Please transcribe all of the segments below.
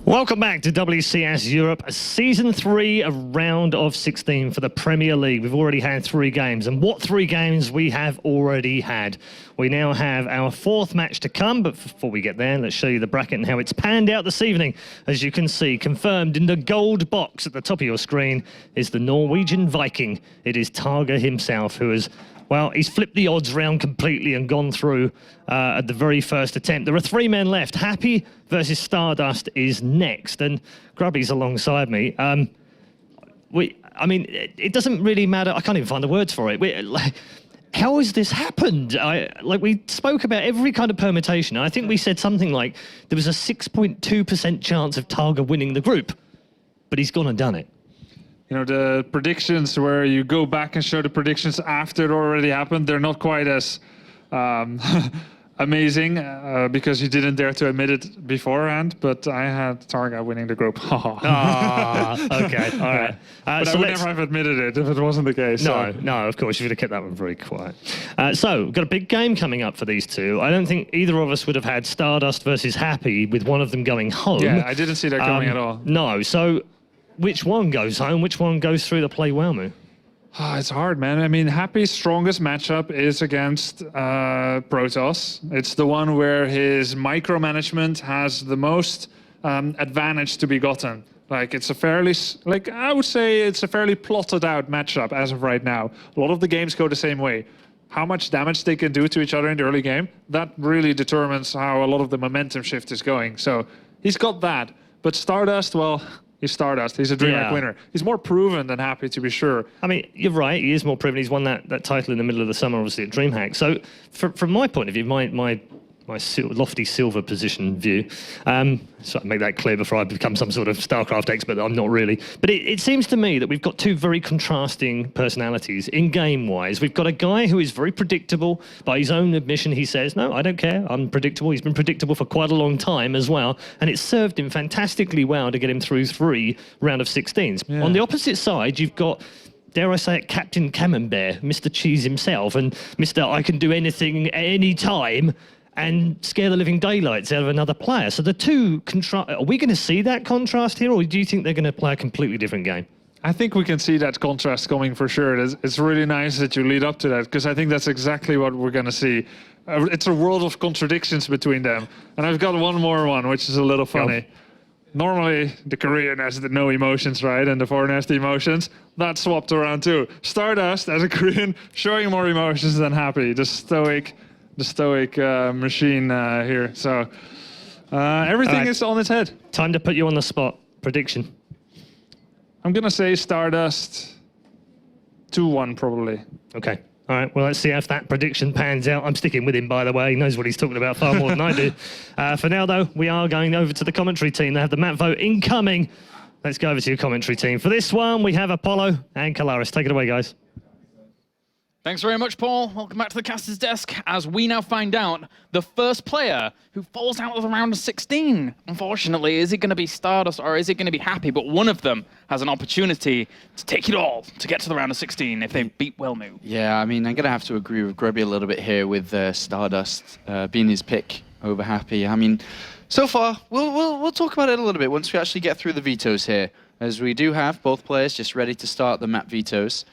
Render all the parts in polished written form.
Welcome back to WCS Europe, Season 3, a round of 16 for the Premier League. We've already had 3 games, and what 3 games we have already had. We now have our 4th match to come, but before we get there, let's show you the bracket and how it's panned out this evening. As you can see, confirmed in the gold box at the top of your screen is the Norwegian Viking. It is Targa himself who has... well, he's flipped the odds round completely and gone through at the very first attempt. There are 3 men left. Happy versus StarDust is next, and Grubby's alongside me. I mean, it doesn't really matter. I can't even find the words for it. How has this happened? We spoke about every kind of permutation. I think we said something like there was a 6.2% chance of Targa winning the group, but he's gone and done it. You know, the predictions where you go back and show the predictions after it already happened, they're not quite as amazing because you didn't dare to admit it beforehand, but I had Targa winning the group. Okay, all right. But I would never have admitted it if it wasn't the case. No, no, of course, you would have kept that one very quiet. So, we've got a big game coming up for these two. I don't think either of us would have had StarDust versus Happy with one of them going home. Yeah, I didn't see that coming at all. No, so... which one goes home? Which one goes through the play well move? It's hard, man. I mean, Happy's strongest matchup is against Protoss. It's the one where his micromanagement has the most advantage to be gotten. Like, it's a fairly, I would say it's a fairly plotted out matchup as of right now. A lot of the games go the same way. How much damage they can do to each other in the early game, that really determines how a lot of the momentum shift is going. So he's got that. But StarDust, well... he's StarDust. He's a DreamHack winner. He's more proven than Happy, to be sure. I mean, you're right. He is more proven. He's won that title in the middle of the summer, obviously, at DreamHack. So from my point of view, my lofty silver position view, so I make that clear before I become some sort of StarCraft expert, I'm not really. But it seems to me that we've got 2 very contrasting personalities in game-wise. We've got a guy who is very predictable. By his own admission, he says, no, I don't care, I'm predictable. He's been predictable for quite a long time as well. And it served him fantastically well to get him through 3 round of 16s. Yeah. On the opposite side, you've got... dare I say it, Captain Camembert, Mr. Cheese himself, and Mr. I can do anything at any time, and scare the living daylights out of another player. So the 2 are we going to see that contrast here, or do you think they're going to play a completely different game? I think we can see that contrast coming for sure. It's really nice that you lead up to that, because I think that's exactly what we're going to see. It's a world of contradictions between them. And I've got one more one, which is a little funny. Yep. Normally, the Korean has the no emotions, right? And the foreign has the emotions. That's swapped around too. StarDust, as a Korean, showing more emotions than Happy. The stoic machine here. So everything is on its head. Time to put you on the spot. Prediction. I'm going to say StarDust 2-1 probably. Okay. All right. Well, let's see if that prediction pans out. I'm sticking with him, by the way. He knows what he's talking about far more than I do. For now, though, we are going over to the commentary team. They have the map vote incoming. Let's go over to your commentary team. For this one, we have Apollo and Kalaris. Take it away, guys. Thanks very much, Paul. Welcome back to the caster's desk as we now find out the first player who falls out of the round of 16. Unfortunately, is it going to be StarDust or is it going to be Happy? But one of them has an opportunity to take it all to get to the round of 16 if they beat Wellmu. Yeah, I mean, I'm going to have to agree with Grubby a little bit here with StarDust being his pick over Happy. I mean, so far, we'll talk about it a little bit once we actually get through the vetoes here, as we do have both players just ready to start the map vetoes.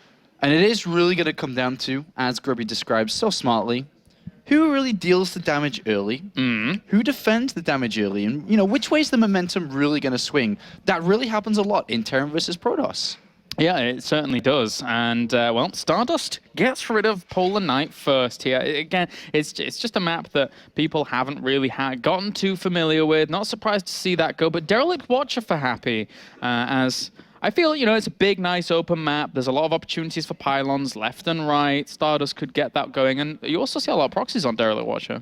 And it is really going to come down to, as Grubby describes so smartly, who really deals the damage early, who defends the damage early, and you know, which way is the momentum really going to swing? That really happens a lot in Terran versus Protoss. Yeah, it certainly does. And, well, StarDust gets rid of Polar Knight first here. Again, it's just a map that people haven't really gotten too familiar with. Not surprised to see that go, but Derelict Watcher for Happy, as... I feel, you know, it's a big, nice open map. There's a lot of opportunities for pylons left and right. StarDust could get that going. And you also see a lot of proxies on Derelict Watcher.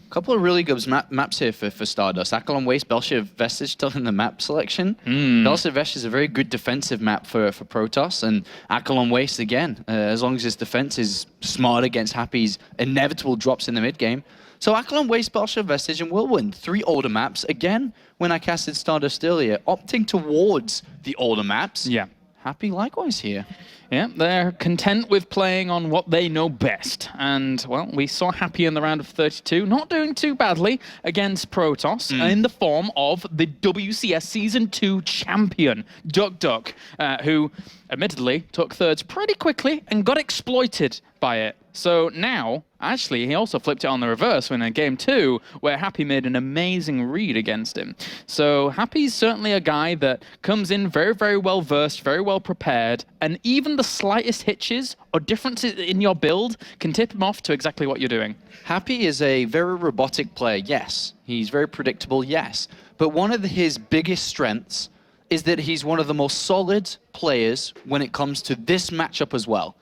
A couple of really good maps here for StarDust. Akalon Waste, Belshir Vestige still in the map selection. Belshir Vestige is a very good defensive map for Protoss. And Akalon Waste, again, as long as his defense is smart against Happy's inevitable drops in the mid-game. So Akalon Waste, Belshir Vestige, and Whirlwind, 3 older maps. Again, when I casted StarDust earlier, opting towards the older maps. Yeah. Happy likewise here. Yeah, they're content with playing on what they know best. And, well, we saw Happy in the round of 32, not doing too badly against Protoss in the form of the WCS Season 2 champion, Duck, who admittedly took thirds pretty quickly and got exploited by it. So now, actually, he also flipped it on the reverse when in Game 2, where Happy made an amazing read against him. So Happy's certainly a guy that comes in very, very well versed, very well prepared, and even the slightest hitches or differences in your build can tip him off to exactly what you're doing. Happy is a very robotic player, yes. He's very predictable, yes. But one of his biggest strengths is that he's one of the most solid players when it comes to this matchup as well.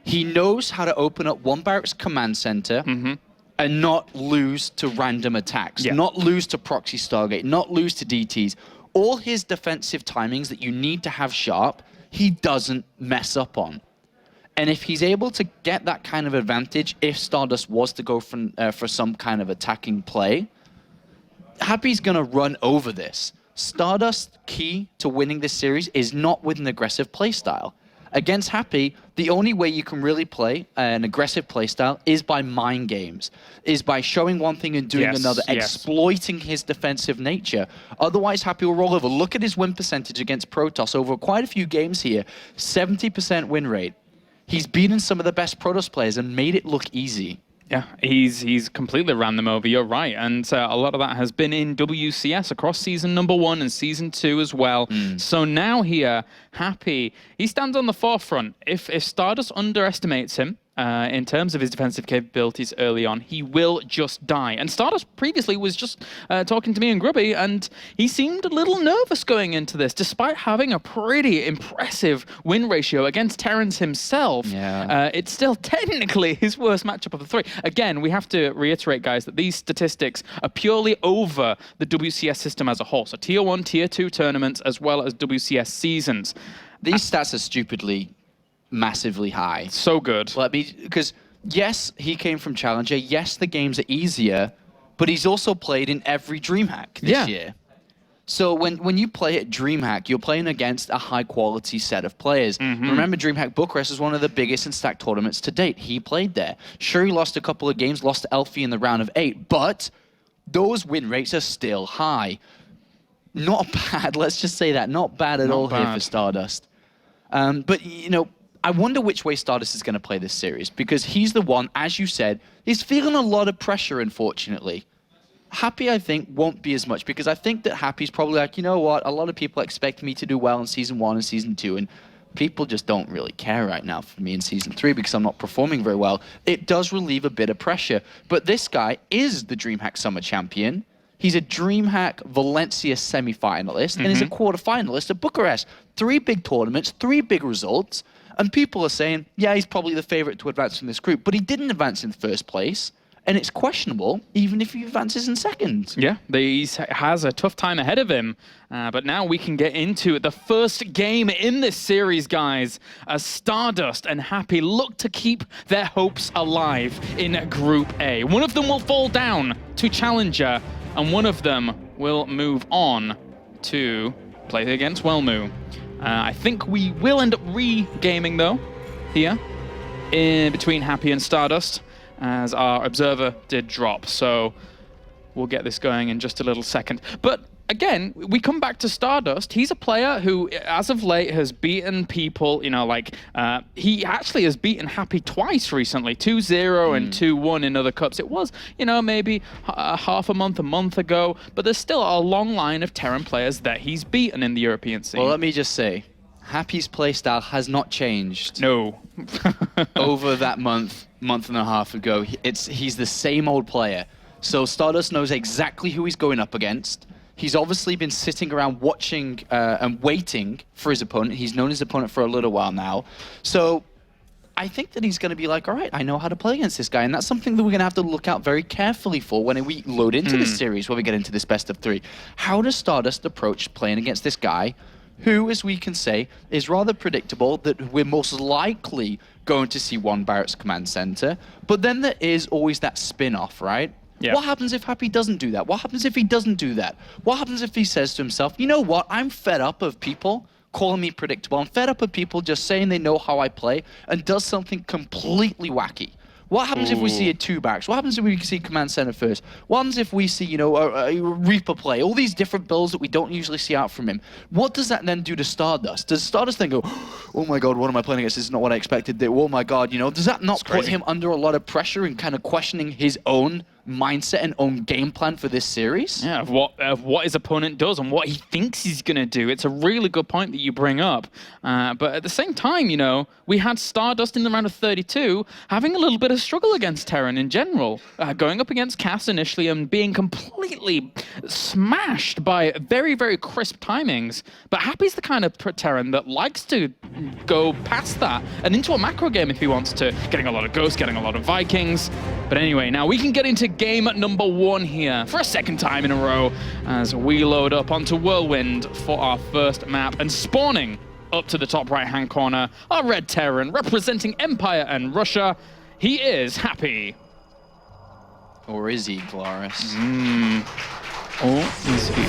He knows how to open up one barracks command center and not lose to random attacks, not lose to proxy Stargate, not lose to DTs. All his defensive timings that you need to have sharp, he doesn't mess up on. And if he's able to get that kind of advantage, if StarDust was to go for some kind of attacking play, Happy's going to run over this. StarDust's key to winning this series is not with an aggressive playstyle. Against Happy, the only way you can really play an aggressive playstyle is by mind games, is by showing one thing and doing another, exploiting his defensive nature. Otherwise, Happy will roll over. Look at his win percentage against Protoss over quite a few games here. 70% win rate. He's beaten some of the best Protoss players and made it look easy. Yeah, he's completely ran them over, you're right. And a lot of that has been in WCS across Season 1 and Season 2 as well. So now here, Happy, he stands on the forefront. If StarDust underestimates him, in terms of his defensive capabilities early on, he will just die. And StarDust previously was just talking to me and Grubby, and he seemed a little nervous going into this, despite having a pretty impressive win ratio against Terrence himself. It's still technically his worst matchup of the three. Again, we have to reiterate, guys, that these statistics are purely over the WCS system as a whole. So Tier 1, Tier 2 tournaments, as well as WCS seasons. These stats are stupidly massively high. So good. Because yes, he came from Challenger. Yes, the games are easier, but he's also played in every DreamHack this year. So when you play at DreamHack, you're playing against a high-quality set of players. Remember, DreamHack Bucharest is one of the biggest and stacked tournaments to date. He played there. Sure, he lost a couple of games, lost to Elfie in the round of 8, but those win rates are still high. Not bad, let's just say that. Not bad at all here for StarDust. But, you know, I wonder which way StarDust is going to play this series, because he's the one, as you said, he's feeling a lot of pressure, unfortunately. Happy, I think, won't be as much, because I think that Happy's probably like, you know what, a lot of people expect me to do well in Season 1 and Season 2, and people just don't really care right now for me in Season 3 because I'm not performing very well. It does relieve a bit of pressure, but this guy is the DreamHack Summer Champion. He's a DreamHack Valencia semi-finalist, and he's a quarter-finalist at Bucharest. 3 big tournaments, 3 big results. And people are saying, yeah, he's probably the favorite to advance in this group, but he didn't advance in first place, and it's questionable even if he advances in second. Yeah, he has a tough time ahead of him, but now we can get into the first game in this series, guys, as StarDust and Happy look to keep their hopes alive in Group A. One of them will fall down to Challenger, and one of them will move on to play against Wellmu. I think we will end up re-gaming, though, here, in between Happy and StarDust, as our observer did drop. So we'll get this going in just a little second. But again, we come back to StarDust. He's a player who, as of late, has beaten people, you know, like, he actually has beaten Happy twice recently, 2-0 and 2-1 in other cups. It was, you know, maybe half a month ago, but there's still a long line of Terran players that he's beaten in the European scene. Well, let me just say, Happy's playstyle has not changed. No. Over that month and a half ago. He's the same old player. So StarDust knows exactly who he's going up against. He's obviously been sitting around watching and waiting for his opponent. He's known his opponent for a little while now. So I think that he's going to be like, all right, I know how to play against this guy. And that's something that we're going to have to look out very carefully for when we load into this series, when we get into this best of 3. How does StarDust approach playing against this guy who, as we can say, is rather predictable, that we're most likely going to see one Barrett's command center, but then there is always that spin-off, right? Yeah. What happens if Happy doesn't do that? What happens if he doesn't do that? What happens if he says to himself, you know what, I'm fed up of people calling me predictable. I'm fed up with people just saying they know how I play and does something completely wacky. What happens if we see a 2-barracks? What happens if we see Command Center first? What happens if we see, you know, a Reaper play? All these different builds that we don't usually see out from him. What does that then do to StarDust? Does StarDust then go, oh my god, what am I playing against? This is not what I expected. Oh my god, you know, does that not put him under a lot of pressure and kind of questioning his own mindset and own game plan for this series? Yeah, of what his opponent does and what he thinks he's going to do. It's a really good point that you bring up. But at the same time, you know, we had StarDust in the round of 32 having a little bit of struggle against Terran in general. Going up against Cass initially and being completely smashed by very, very crisp timings. But Happy's the kind of Terran that likes to go past that and into a macro game if he wants to. Getting a lot of Ghosts, getting a lot of Vikings. But anyway, now we can get into game number 1 here for a second time in a row as we load up onto Whirlwind for our first map, and spawning up to the top right-hand corner, our red Terran representing Empire and Russia. He is Happy. Or is he, Glaris? Or is he?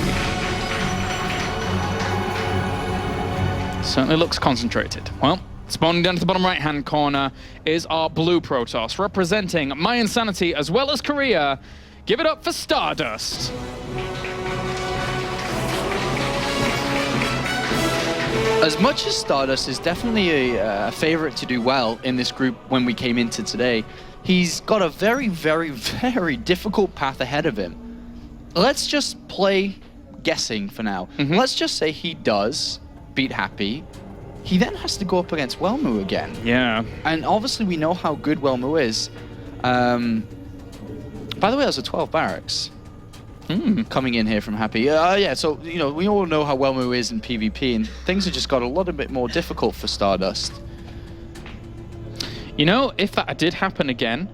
Certainly looks concentrated. Well, spawning down to the bottom right-hand corner is our blue Protoss, representing My Insanity as well as Korea. Give it up for StarDust. As much as StarDust is definitely a favorite to do well in this group when we came into today, he's got a very, very, very difficult path ahead of him. Let's just play guessing for now. Let's just say he does beat Happy. He then has to go up against Welmu again. Yeah. And obviously we know how good Welmu is. By the way, there's a 12 barracks coming in here from Happy. Yeah, so, you know, we all know how Welmu is in PvP, and things have just got a little bit more difficult for StarDust. You know, if that did happen again,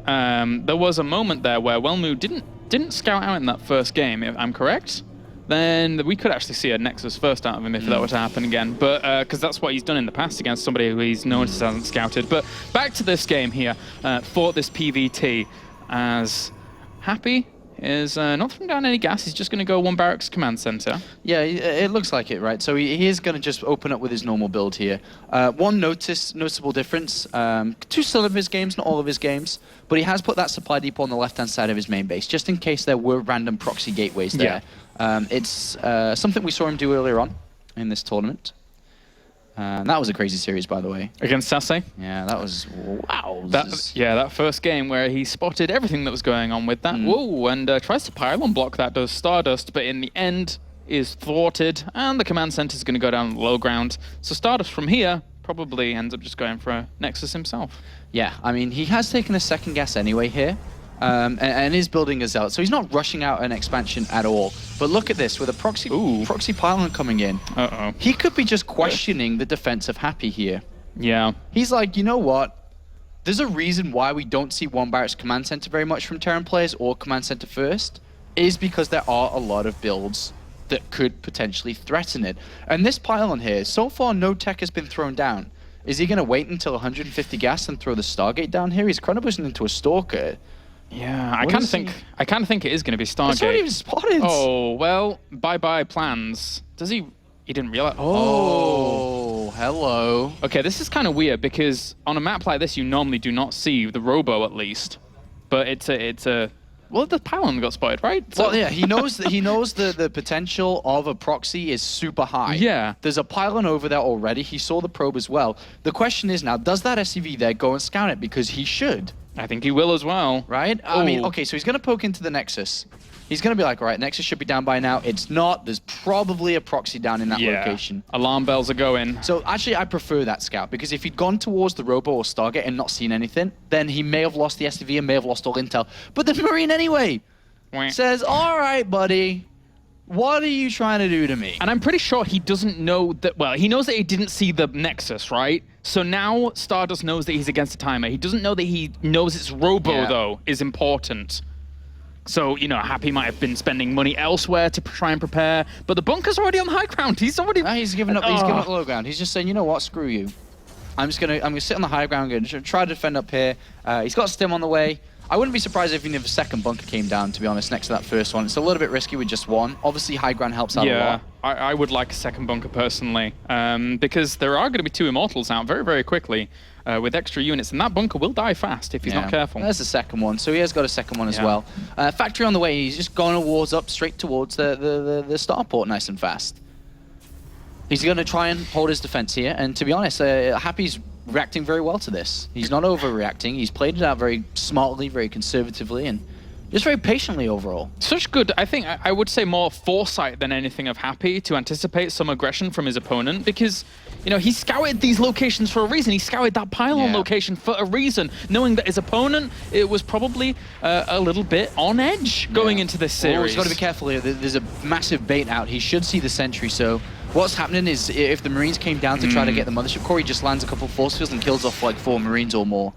there was a moment there where Welmu didn't scout out in that first game, if I'm correct. Then we could actually see a Nexus first out of him if that were to happen again. But because that's what he's done in the past against somebody who he's noticed hasn't scouted. But back to this game here for this PvT, as Happy is not throwing down any gas. He's just going to go 1 barracks command center. Yeah, it looks like it, right? So he is going to just open up with his normal build here. One noticeable difference, 2 still of his games, not all of his games, but he has put that supply depot on the left-hand side of his main base, just in case there were random proxy gateways there. Yeah. It's something we saw him do earlier on in this tournament. That was a crazy series, by the way. Against Sasse? Yeah, that was, wow. That first game where he spotted everything that was going on with that. Whoa, and tries to pylon block that, does StarDust, but in the end is thwarted, and the command center is going to go down low ground. So StarDust from here probably ends up just going for a Nexus himself. Yeah, I mean, he has taken a second guess anyway here. And is building a Zealot, so he's not rushing out an expansion at all. But look at this, with a proxy pylon coming in, he could be just questioning the defense of Happy here. Yeah. He's like, you know what? There's a reason why we don't see 1 barracks command center very much from Terran players, or command center first, is because there are a lot of builds that could potentially threaten it. And this pylon here, so far no tech has been thrown down. Is he going to wait until 150 gas and throw the Stargate down here? He's kind of pushing into a Stalker. Yeah, I kind of think it is going to be Stargate. It's not even spotted. Oh, well, bye-bye plans. Does he? He didn't realize. Oh, hello. Okay, this is kind of weird because on a map like this, you normally do not see the Robo at least, but it's a. Well, the pylon got spotted, right? So well, yeah, he knows the potential of a proxy is super high. Yeah. There's a pylon over there already. He saw the probe as well. The question is now, does that SCV there go and scout it? Because he should. I think he will as well. Right? I mean, okay, so he's going to poke into the Nexus. He's going to be like, all right, Nexus should be down by now. It's not. There's probably a proxy down in that location. Alarm bells are going. So actually, I prefer that scout, because if he'd gone towards the Robo or Stargate and not seen anything, then he may have lost the SCV and may have lost all intel. But the Marine anyway says, all right, buddy, what are you trying to do to me? And I'm pretty sure he doesn't know that, well, he knows that he didn't see the Nexus, right? So now StarDust knows that he's against a timer. He doesn't know that he knows it's Robo, though, is important. So, you know, Happy might have been spending money elsewhere to try and prepare, but the bunker's already on the high ground. He's already... he's giving up the low ground. He's just saying, you know what, screw you. I'm gonna sit on the high ground and try to defend up here. He's got Stim on the way. I wouldn't be surprised if even if a second bunker came down, to be honest, next to that first one. It's a little bit risky with just one. Obviously, high ground helps out a lot. I would like a second bunker personally, because there are going to be 2 Immortals out very, very quickly with extra units, and that bunker will die fast if he's not careful. There's the second one, so he has got a second one as well. Factory on the way, he's just going towards up straight towards the starport nice and fast. He's going to try and hold his defense here, and to be honest, Happy's reacting very well to this. He's not overreacting. He's played it out very smartly, very conservatively, and just very patiently overall. Such good, I think, I would say more foresight than anything of Happy to anticipate some aggression from his opponent, because, you know, he scoured these locations for a reason. He scoured that pylon location for a reason, knowing that his opponent, it was probably a little bit on edge going into this series. Oh, he's got to be careful here. There's a massive bait out. He should see the sentry, so what's happening is if the Marines came down to try to get the mothership core, he just lands a couple force fields and kills off like 4 Marines or more.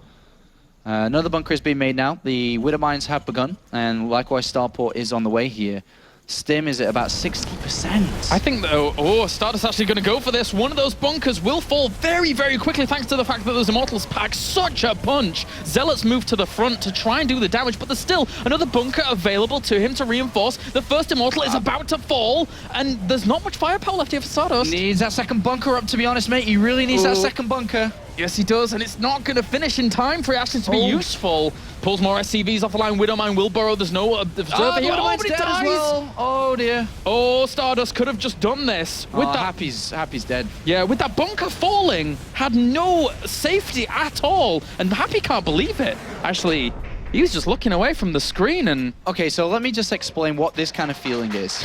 Another bunker is being made now. The Widow Mines have begun, and likewise Starport is on the way here. Stim is at about 60%. I think, though, StarDust actually going to go for this. One of those bunkers will fall very, very quickly thanks to the fact that those Immortals pack such a punch. Zealots move to the front to try and do the damage, but there's still another bunker available to him to reinforce. The first Immortal is about to fall, and there's not much firepower left here for StarDust. Needs that second bunker up, to be honest, mate. He really needs that second bunker. Yes, he does, and it's not going to finish in time for it actually to be useful. Pulls more SCVs off the line. Widowmine will burrow. There's no observer here. Widowmine's dead as well. Oh, dear. Oh, StarDust could have just done this. With that, Happy's dead. Yeah, with that bunker falling, had no safety at all, and Happy can't believe it. Actually, he was just looking away from the screen and... Okay, so let me just explain what this kind of feeling is.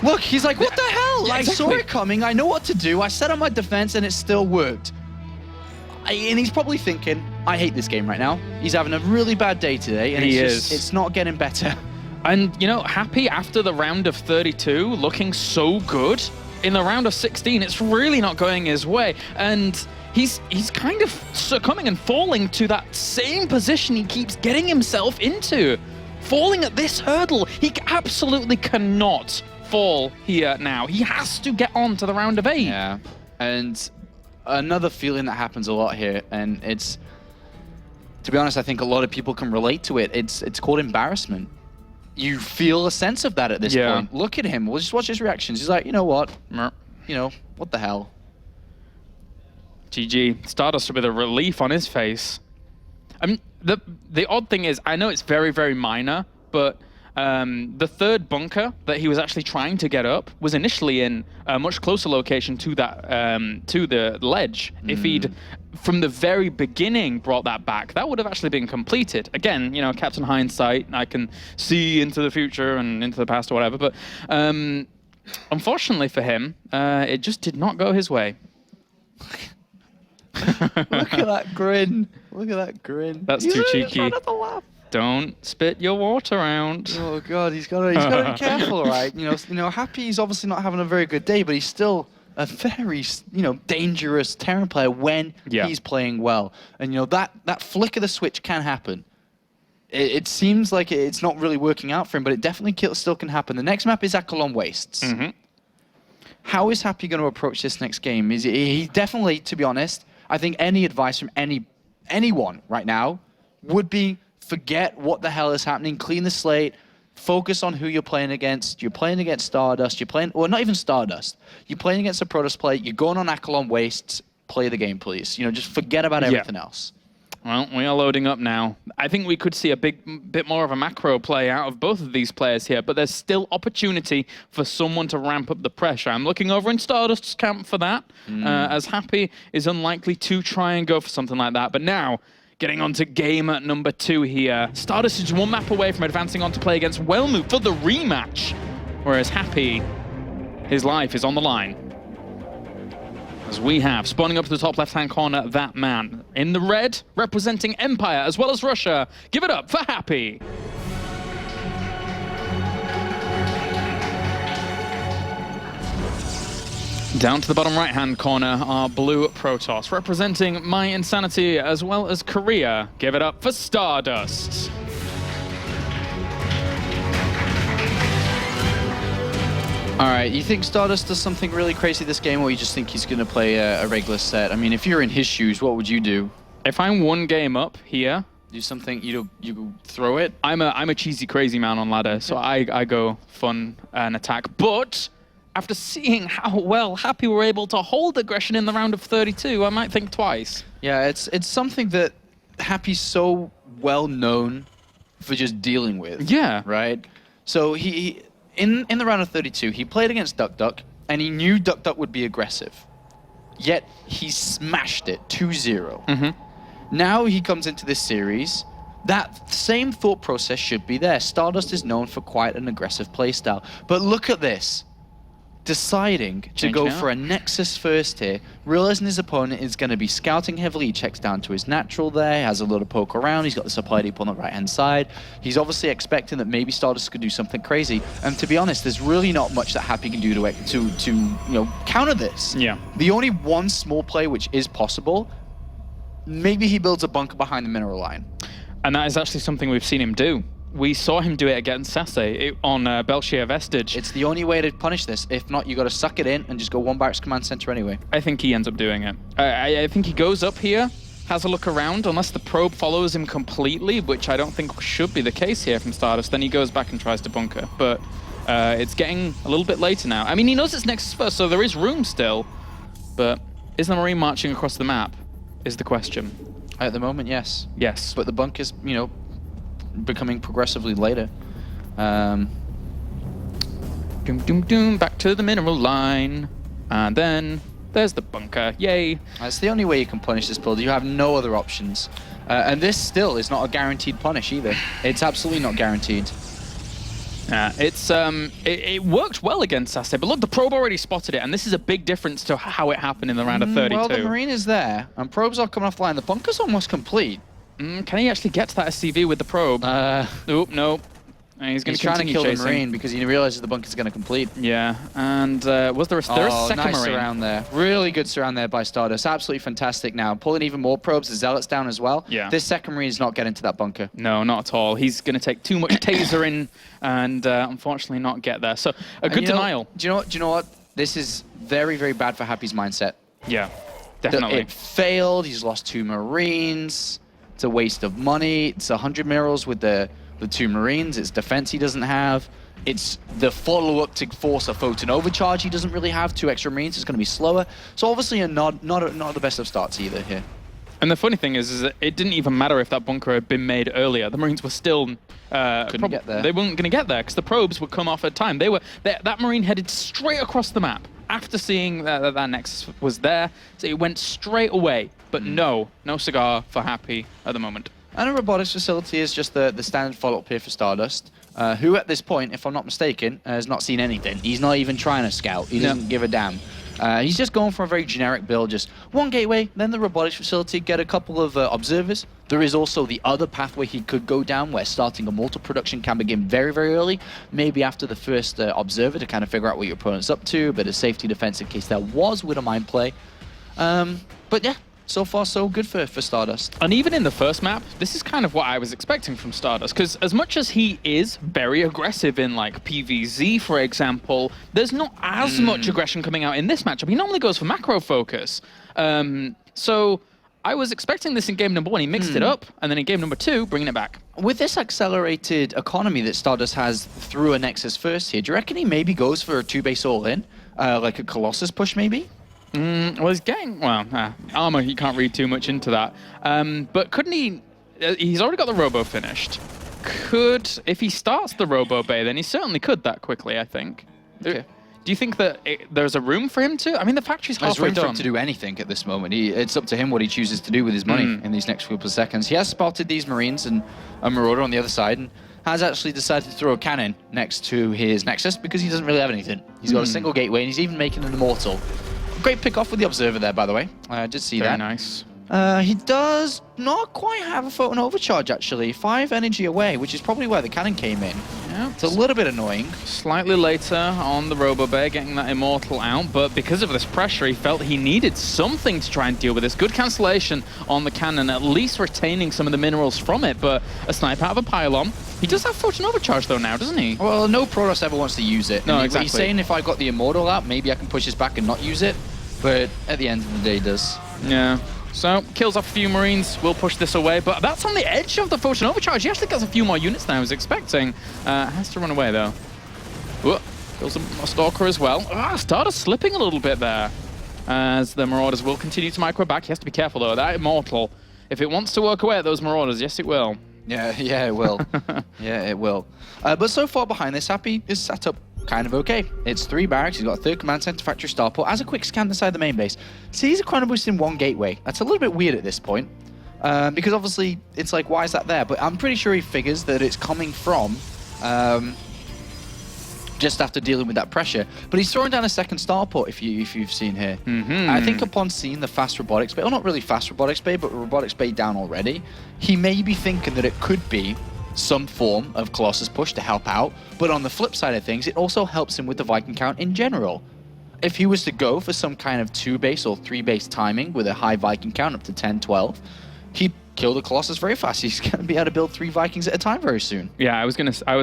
Look, he's like, what the hell? I saw it coming. I know what to do. I set up my defense, and it still worked. And he's probably thinking, I hate this game right now. He's having a really bad day today, and it's not getting better. And, you know, Happy, after the round of 32, looking so good, in the round of 16, it's really not going his way. And he's kind of succumbing and falling to that same position he keeps getting himself into. Falling at this hurdle. He absolutely cannot fall here now. He has to get on to the round of 8. Yeah, and another feeling that happens a lot here, and it's, to be honest, I think a lot of people can relate to it. It's called embarrassment. You feel a sense of that at this point. Look at him. We'll just watch his reactions. He's like, you know what? You know, what the hell? GG. StarDust with a relief on his face. I mean, the odd thing is, I know it's very, very minor, but the third bunker that he was actually trying to get up was initially in a much closer location to that to the ledge. If he'd, from the very beginning, brought that back, that would have actually been completed. Again, you know, Captain Hindsight, I can see into the future and into the past or whatever, but unfortunately for him, it just did not go his way. Look at that grin. Look at that grin. That's too cheeky. Don't spit your water out. Oh God, he's got to be careful, right? You know, Happy's obviously not having a very good day, but he's still a very, dangerous Terran player when he's playing well. And that flick of the switch can happen. It seems like it's not really working out for him, but it definitely still can happen. The next map is Akalon Wastes. How is Happy going to approach this next game? Is he definitely, to be honest, I think any advice from anyone right now would be, forget what the hell is happening, clean the slate, focus on who you're playing against. You're playing against StarDust, well, not even StarDust. You're playing against a Protoss player, you're going on Akalon Wastes, play the game, please. Just forget about everything else. Well, we are loading up now. I think we could see a bit more of a macro play out of both of these players here, but there's still opportunity for someone to ramp up the pressure. I'm looking over in StarDust's camp for that, as Happy is unlikely to try and go for something like that. But now, getting on to game number 2 here. StarDust is one map away from advancing on to play against Wellmu for the rematch, whereas Happy, his life is on the line. As we have, spawning up to the top left-hand corner, that man. In the red, representing Empire as well as Russia. Give it up for Happy. Down to the bottom right-hand corner are blue Protoss, representing My Insanity as well as Korea. Give it up for StarDust. All right, you think StarDust does something really crazy this game, or you just think he's going to play a regular set? I mean, if you're in his shoes, what would you do? If I'm one game up here, Do something, you throw it. I'm a cheesy crazy man on ladder, so I go fun and attack. But after seeing how well Happy were able to hold aggression in the round of 32, I might think twice. Yeah, it's something that Happy's so well known for just dealing with. Yeah. Right? So he in the round of 32, he played against Duck Duck, and he knew Duck Duck would be aggressive. Yet he smashed it 2-0. Now he comes into this series. That same thought process should be there. StarDust is known for quite an aggressive playstyle. But look at this. Deciding to go for a Nexus first here, realizing his opponent is going to be scouting heavily. He checks down to his natural there, has a little poke around. He's got the supply deep on the right-hand side. He's obviously expecting that maybe StarDust could do something crazy. And to be honest, there's really not much that Happy can do to counter this. Yeah. The only one small play which is possible, maybe he builds a bunker behind the mineral line. And that is actually something we've seen him do. We saw him do it against Sase on Belshir Vestige. It's the only way to punish this. If not, you got to suck it in and just go one barracks command center anyway. I think he ends up doing it. I think he goes up here, has a look around, unless the probe follows him completely, which I don't think should be the case here from StarDust. Then he goes back and tries to bunker. But it's getting a little bit later now. I mean, he knows it's Nexus first, so there is room still. But is the Marine marching across the map, is the question. At the moment, yes. Yes. But the bunker's, becoming progressively later. Doom, doom, doom, back to the mineral line. And then there's the bunker. Yay. That's the only way you can punish this build. You have no other options. And this still is not a guaranteed punish either. It's absolutely not guaranteed. It worked well against Sase, but look, the probe already spotted it, and this is a big difference to how it happened in the round of 32. Well, the Marine is there, and probes are coming offline. The bunker's almost complete. Can he actually get to that SCV with the probe? Oop, no. He's going to trying to kill chasing. the Marine because he realizes the bunker's going to complete. Yeah, and was there a second nice Marine? surround there. Really good surround there by StarDust. Absolutely fantastic now. Pulling even more probes, the Zealots down as well. Yeah. This second Marine is not getting to that bunker. No, not at all. He's going to take too much taser in and unfortunately not get there. So a good denial. Do you know what? This is very, very bad for Happy's mindset. Yeah, definitely. It failed. He's lost 2 Marines. It's a waste of money. It's 100 mirrors with the 2 Marines. It's defense he doesn't have. It's the follow-up to force a photon overcharge he doesn't really have. 2 extra Marines is going to be slower. So obviously not the best of starts either here. And the funny thing is that it didn't even matter if that bunker had been made earlier. The Marines were still couldn't get there. They weren't going to get there because the probes would come off at time. That Marine headed straight across the map after seeing that Nexus was there. So it went straight away. But no cigar for Happy at the moment. And a robotics facility is just the standard follow-up here for StarDust, who at this point, if I'm not mistaken, has not seen anything. He's not even trying to scout. He doesn't give a damn. He's just going for a very generic build, just one gateway, then the robotics facility, get a couple of observers. There is also the other pathway he could go down, where starting a mortar production can begin very, very early, maybe after the first observer to kind of figure out what your opponent's up to, a bit of safety defense in case there was with a mind play. But yeah. So far, so good for StarDust. And even in the first map, this is kind of what I was expecting from StarDust, because as much as he is very aggressive in, like, PvZ, for example, there's not as much aggression coming out in this matchup. He normally goes for macro focus. So I was expecting this in game number 1. He mixed it up, and then in game number 2, bringing it back. With this accelerated economy that StarDust has through a Nexus first here, do you reckon he maybe goes for a 2-base all-in? Like a Colossus push, maybe? Well, he's getting, armor, you can't read too much into that. But couldn't he, he's already got the Robo finished. If he starts the Robo Bay, then he certainly could that quickly, I think. Okay. Do you think that there's a room for him to? I mean, the factory's halfway There's room done. for him to do anything at this moment. It's up to him what he chooses to do with his money in these next couple of seconds. He has spotted these Marines and a Marauder on the other side, and has actually decided to throw a cannon next to his Nexus because he doesn't really have anything. He's got a single gateway, and he's even making an Immortal. Great pick off with the Observer there, by the way. I did see that. Very nice. He does not quite have a photon overcharge, actually. 5 energy away, which is probably where the cannon came in. Yeah, It's a little bit annoying. Slightly later on the Robo Bear, getting that Immortal out, but because of this pressure, he felt he needed something to try and deal with this. Good cancellation on the cannon, at least retaining some of the minerals from it, but a snipe out of a pylon. He does have Photon Overcharge, though, now, doesn't he? Well, no Protoss ever wants to use it. No, And exactly. He's saying if I got the Immortal out, maybe I can push this back and not use it, but at the end of the day, he does. Yeah. So, kills off a few Marines, will push this away, but that's on the edge of the Fortune Overcharge. He actually gets a few more units than I was expecting. Has to run away, though. Whoa, kills a Stalker as well. StarDust slipping a little bit there, as the Marauders will continue to micro back. He has to be careful, though. That Immortal, if it wants to work away at those Marauders, yes, it will. Yeah, it will. Yeah, it will. But so far behind this, Happy is set up kind of okay. It's 3 barracks, he's got a 3rd command center, factory starport, has a quick scan inside the main base. Sees a chrono boost in 1 gateway. That's a little bit weird at this point, because obviously it's like, why is that there? But I'm pretty sure he figures that it's coming from just after dealing with that pressure. But he's throwing down a 2nd starport, if you've seen here. I think upon seeing the fast robotics bay, well, not really fast robotics bay, but robotics bay down already, he may be thinking that it could be some form of Colossus push to help out, but on the flip side of things, it also helps him with the Viking count in general. If he was to go for some kind of 2-base or 3-base timing with a high Viking count up to 10, 12, he'd kill the Colossus very fast. He's going to be able to build 3 Vikings at a time very soon. Yeah, I was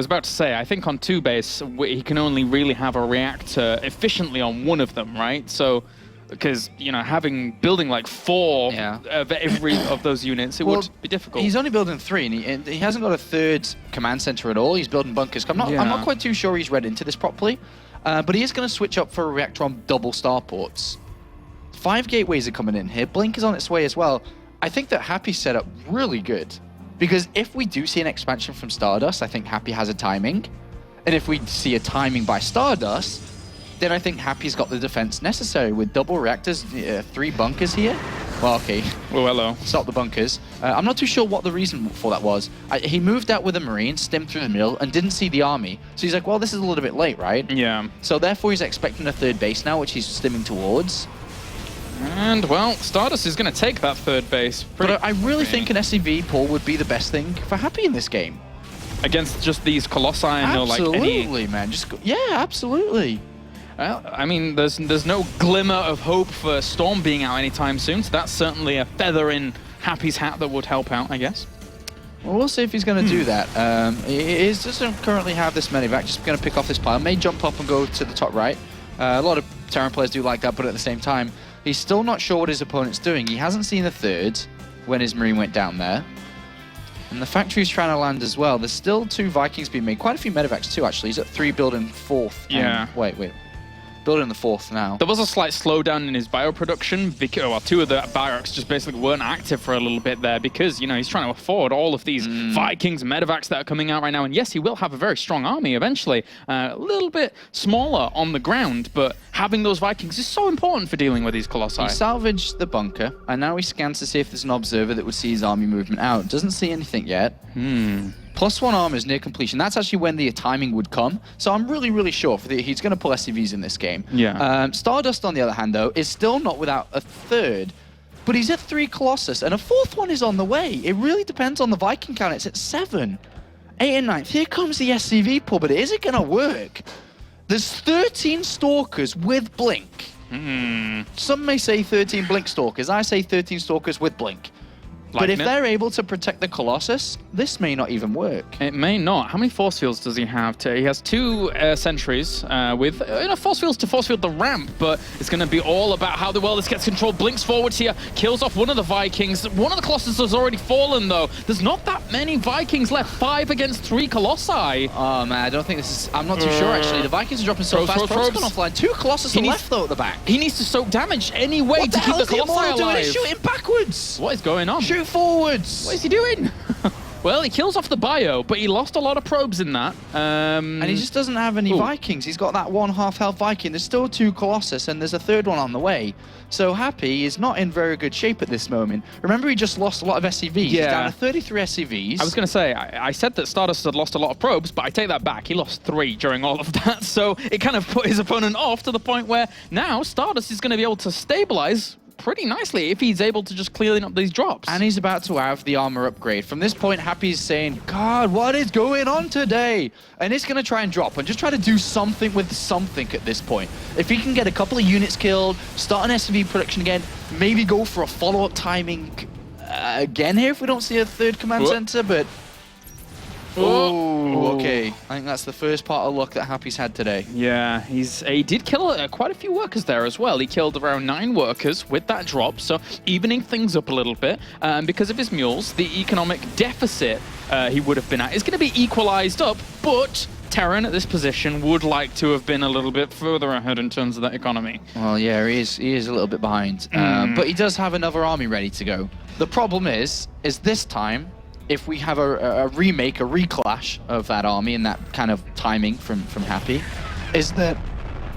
about to say, I think on 2-base, he can only really have a reactor efficiently on one of them, right? So, because, you know, building like 4 of every of those units, it would be difficult. He's only building 3, and he hasn't got a 3rd command center at all. He's building bunkers. I'm not quite too sure he's read into this properly, but he is going to switch up for a reactor on double starports. 5 gateways are coming in here. Blink is on its way as well. I think that Happy's set up really good, because if we do see an expansion from StarDust, I think Happy has a timing, and if we see a timing by StarDust, then I think Happy's got the defense necessary with double reactors, 3 bunkers here. Well, okay. Oh, hello. Stop the bunkers. I'm not too sure what the reason for that was. He moved out with a Marine, stemmed through the middle, and didn't see the army. So he's like, well, this is a little bit late, right? Yeah. So therefore, he's expecting a 3rd base now, which he's stimming towards. And, well, StarDust is going to take that 3rd base. But I really think an SCV pull would be the best thing for Happy in this game. Against just these Colossi and absolutely, man. Yeah, absolutely. Well, I mean, there's no glimmer of hope for Storm being out anytime soon, so that's certainly a feather in Happy's hat that would help out, I guess. Well, we'll see if he's going to do that. He doesn't currently have this medevac, just going to pick off this pile. May jump up and go to the top right. A lot of Terran players do like that, but at the same time, he's still not sure what his opponent's doing. He hasn't seen the 3rd when his Marine went down there. And the factory's trying to land as well. There's still 2 Vikings being made. Quite a few medevacs too, actually. He's at 3 building 4th. Yeah. Wait. Building the 4th now. There was a slight slowdown in his bioproduction because, well, 2 of the barracks just basically weren't active for a little bit there because, you know, he's trying to afford all of these Vikings and medevacs that are coming out right now. And yes, he will have a very strong army eventually. A little bit smaller on the ground, but having those Vikings is so important for dealing with these Colossi. He salvaged the bunker, and now he scans to see if there's an observer that would see his army movement out. Doesn't see anything yet. +1 armor is near completion. That's actually when the timing would come. So I'm really, really sure he's going to pull SCVs in this game. Yeah. StarDust, on the other hand, though, is still not without a 3rd. But he's at 3 Colossus, and a 4th one is on the way. It really depends on the Viking count. It's at 7. 8 and 9th. Here comes the SCV pull, but is it going to work? There's 13 Stalkers with Blink. Some may say 13 Blink Stalkers. I say 13 Stalkers with Blink. But if they're able to protect the Colossus, this may not even work. It may not. How many force fields does he have? He has 2 sentries with force fields to force field the ramp, but it's going to be all about how well this gets controlled. Blinks forwards here, kills off one of the Vikings. One of the Colossus has already fallen, though. There's not that many Vikings left. 5 against 3 Colossi. Oh, man, I don't think this is... I'm not too sure, actually. The Vikings are dropping so fast. Probes gone offline. 2 Colossus are left, though, at the back. He needs to soak damage anyway to keep the Colossi alive. He's shooting backwards. What is going on? Shoot forwards. What is he doing? Well, he kills off the bio, but he lost a lot of probes in that. And he just doesn't have any Vikings. He's got that 1 half-health Viking. There's still 2 Colossus, and there's a 3rd one on the way. So Happy is not in very good shape at this moment. Remember, he just lost a lot of SCVs. He's down to 33 SCVs. I was going to say, I said that StarDust had lost a lot of probes, but I take that back. He lost 3 during all of that. So it kind of put his opponent off to the point where now StarDust is going to be able to stabilize pretty nicely if he's able to just clean up these drops. And he's about to have the armor upgrade. From this point, Happy's saying, God, what is going on today? And it's going to try and drop and just try to do something with something at this point. If he can get a couple of units killed, start an SCV production again, maybe go for a follow-up timing again here if we don't see a 3rd command center, but... Oh, Okay, I think that's the first part of luck that Happy's had today. Yeah, he did kill quite a few workers there as well. He killed around 9 workers with that drop, so evening things up a little bit. Because of his mules, the economic deficit he would have been at is going to be equalized up, but Terran at this position would like to have been a little bit further ahead in terms of that economy. Well, yeah, he is a little bit behind, but he does have another army ready to go. The problem is this time, if we have a remake, a reclash of that army and that kind of timing from Happy, is that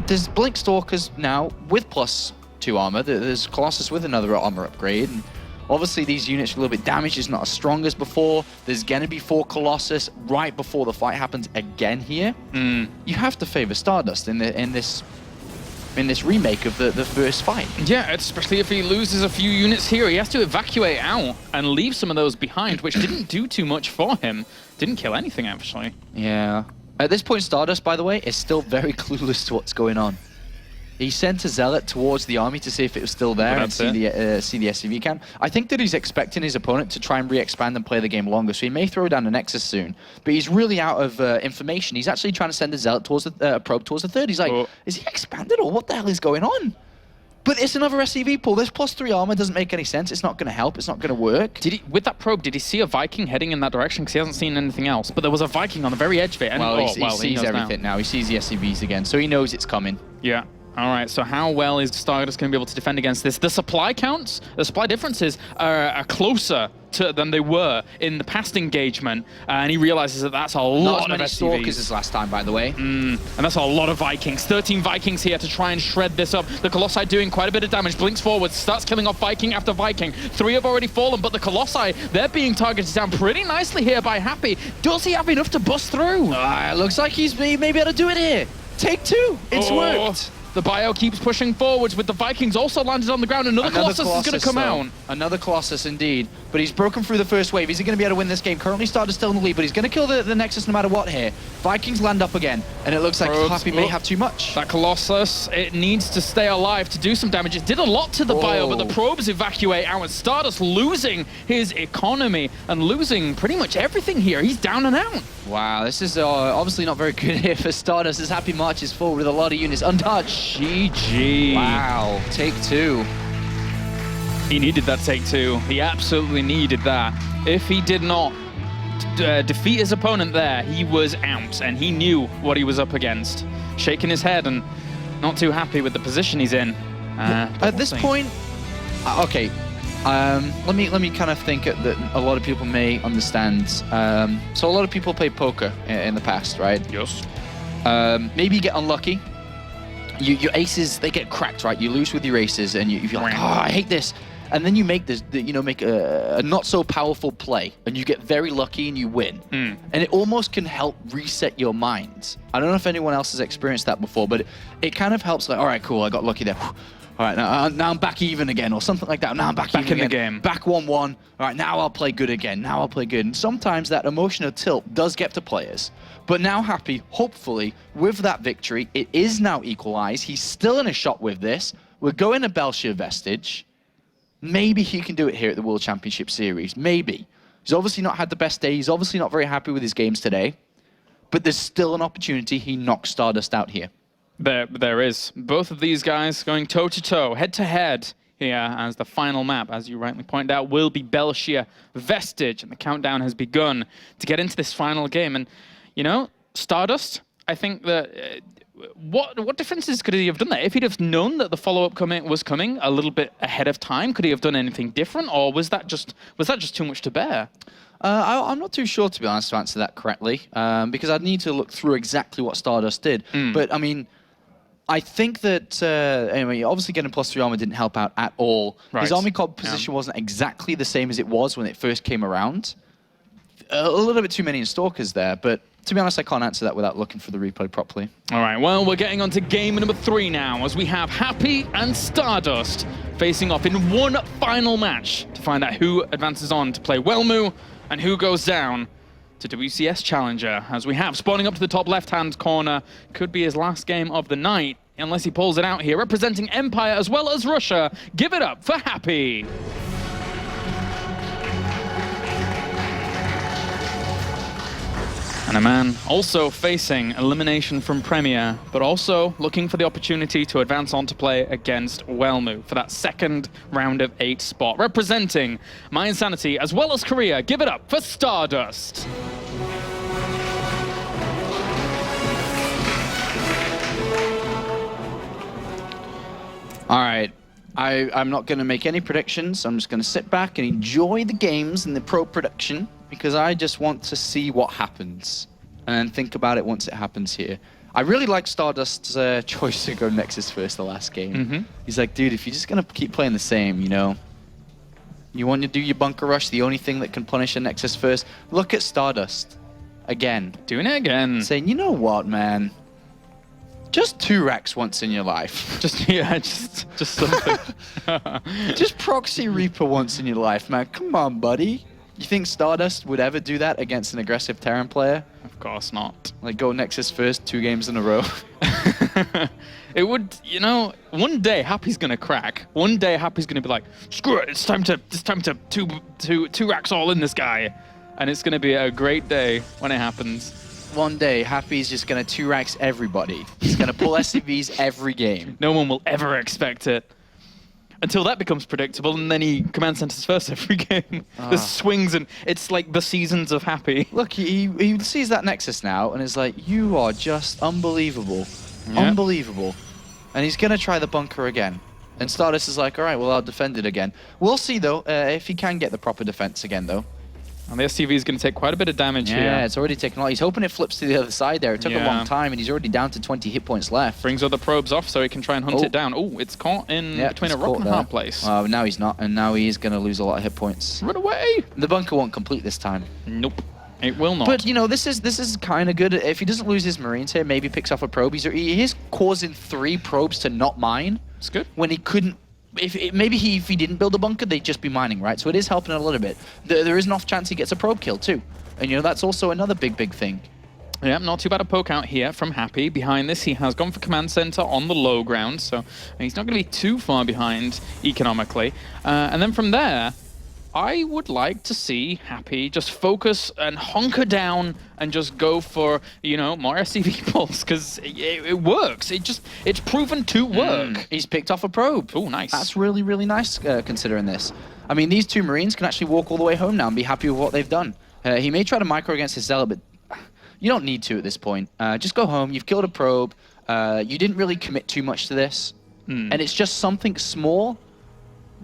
there's Blink Stalkers now with +2 armor. There's Colossus with another armor upgrade. And obviously, these units are a little bit damaged. It's not as strong as before. There's going to be 4 Colossus right before the fight happens again here. You have to favor StarDust in this remake of the first fight. Yeah, especially if he loses a few units here. He has to evacuate out and leave some of those behind, which didn't do too much for him. Didn't kill anything, actually. Yeah. At this point, StarDust, by the way, is still very clueless to what's going on. He sent a zealot towards the army to see if it was still there and see the SCV count. I think that he's expecting his opponent to try and re-expand and play the game longer, so he may throw down a Nexus soon. But he's really out of information. He's actually trying to send a zealot towards a probe towards the third. He's like, is he expanded or what the hell is going on? But it's another SCV pull. This +3 armor doesn't make any sense. It's not going to help. It's not going to work. With that probe, did he see a Viking heading in that direction? Because he hasn't seen anything else. But there was a Viking on the very edge of it. And he sees everything now. He sees the SCVs again, so he knows it's coming. Yeah. All right, so how well is StarDust going to be able to defend against this? The supply counts, the supply differences are closer than they were in the past engagement, and he realizes that that's a lot of SCVs. Stalkers as last time, by the way. And that's a lot of Vikings. 13 Vikings here to try and shred this up. The Colossi doing quite a bit of damage. Blinks forward, starts killing off Viking after Viking. 3 have already fallen, but the Colossi, they're being targeted down pretty nicely here by Happy. Does he have enough to bust through? It looks like he may be able to do it here. Take 2. It's worked. The bio keeps pushing forwards with the Vikings also landed on the ground. Another Colossus is going to come out. Another Colossus indeed. But he's broken through the first wave. Is he going to be able to win this game? Currently StarDust still in the lead, but he's going to kill the Nexus no matter what here. Vikings land up again, and it looks like Happy may have too much. That Colossus, it needs to stay alive to do some damage. It did a lot to the bio, but the probes evacuate out, and StarDust losing his economy and losing pretty much everything here. He's down and out. Wow, this is obviously not very good here for StarDust as Happy marches forward with a lot of units untouched. GG. Wow, take 2. He needed that take 2. He absolutely needed that. If he did not defeat his opponent there, he was out, and he knew what he was up against. Shaking his head and not too happy with the position he's in. At this point, okay, let me kind of think that a lot of people may understand. So a lot of people play poker in the past, right? Yes. Maybe you get unlucky. Your aces, they get cracked, right? You lose with your aces, and you feel like, oh, I hate this. And then you make this, make a not so powerful play, and you get very lucky and you win. And it almost can help reset your mind. I don't know if anyone else has experienced that before, but it kind of helps. Like, all right, cool, I got lucky there. All right, now I'm back even again, or something like that. Now I'm back even in again. the game. Back 1-1. All right, now I'll play good again. Now I'll play good. And sometimes that emotional tilt does get to players. But now Happy, hopefully, with that victory, it is now equalized. He's still in a shot with this. We're going to Belshire Vestige. Maybe he can do it here at the World Championship Series. Maybe. He's obviously not had the best day. He's obviously not very happy with his games today. But there's still an opportunity. He knocks StarDust out here. There is. Both of these guys going toe-to-toe, head-to-head here as the final map, as you rightly pointed out, will be Belshire Vestige. And the countdown has begun to get into this final game. And, you know, StarDust, I think that... What differences could he have done there? If he'd have known that the follow-up was coming a little bit ahead of time, could he have done anything different, or was that just too much to bear? I'm not too sure, to be honest, to answer that correctly, because I'd need to look through exactly what StarDust did. But I mean, I think that anyway, obviously getting +3 armor didn't help out at all. Right. His army composition wasn't exactly the same as it was when it first came around. A little bit too many in Stalkers there, but to be honest, I can't answer that without looking for the replay properly. All right, well, we're getting on to game number 3 now, as we have Happy and StarDust facing off in one final match to find out who advances on to play Wellmu and who goes down to WCS Challenger. As we have, spawning up to the top left-hand corner, could be his last game of the night, unless he pulls it out here, representing Empire as well as Russia. Give it up for Happy. And a man also facing elimination from Premier, but also looking for the opportunity to advance on to play against Wellmu for that second round of 8 spot. Representing My Insanity as well as Korea, give it up for StarDust. All right. I'm not going to make any predictions. I'm just going to sit back and enjoy the games and the pro production because I just want to see what happens and think about it once it happens here. I really like StarDust's choice to go Nexus first the last game. He's like, dude, if you're just going to keep playing the same, you know, you want to do your bunker rush, the only thing that can punish a Nexus first, look at StarDust again. Doing it again. Saying, you know what, man? Just 2 racks once in your life. Just something. Just proxy Reaper once in your life, man. Come on, buddy. You think StarDust would ever do that against an aggressive Terran player? Of course not. Like go Nexus first 2 games in a row? It would, you know, one day Happy's gonna crack. One day Happy's gonna be like, screw it, it's time to two racks all in this guy. And it's gonna be a great day when it happens. One day, Happy's just going to 2 racks everybody. He's going to pull SCVs every game. No one will ever expect it. Until that becomes predictable, and then he command centers first every game. The swings, and it's like the seasons of Happy. Look, he sees that Nexus now, and is like, you are just unbelievable. Yeah. Unbelievable. And he's going to try the bunker again. And StarDust is like, all right, well, I'll defend it again. We'll see, though, if he can get the proper defense again, though. And the SCV is going to take quite a bit of damage here. Yeah, it's already taken a lot. He's hoping it flips to the other side there. It took a long time, and he's already down to 20 hit points left. Brings other probes off so he can try and hunt it down. Oh, it's caught in between a rock and a hard place. Now he's not, and now he is going to lose a lot of hit points. Run away! The bunker won't complete this time. Nope. It will not. But, you know, this is kind of good. If he doesn't lose his Marines here, maybe picks off a probe. He is causing 3 probes to not mine. It's good. When he couldn't... If he didn't build a bunker, they'd just be mining, right? So it is helping a little bit. There is an off chance he gets a probe kill, too. And, you know, that's also another big thing. Yeah, not too bad a poke out here from Happy. Behind this, he has gone for command center on the low ground, so he's not going to be too far behind economically. And then from there, I would like to see Happy just focus and hunker down and just go for, you know, more SCV pulls, because it works. It's proven to work. He's picked off a probe. Oh, nice. That's really, really nice considering this. I mean, these 2 Marines can actually walk all the way home now and be happy with what they've done. He may try to micro against his Zealot, but you don't need to at this point. Just go home. You've killed a probe. You didn't really commit too much to this. And it's just something small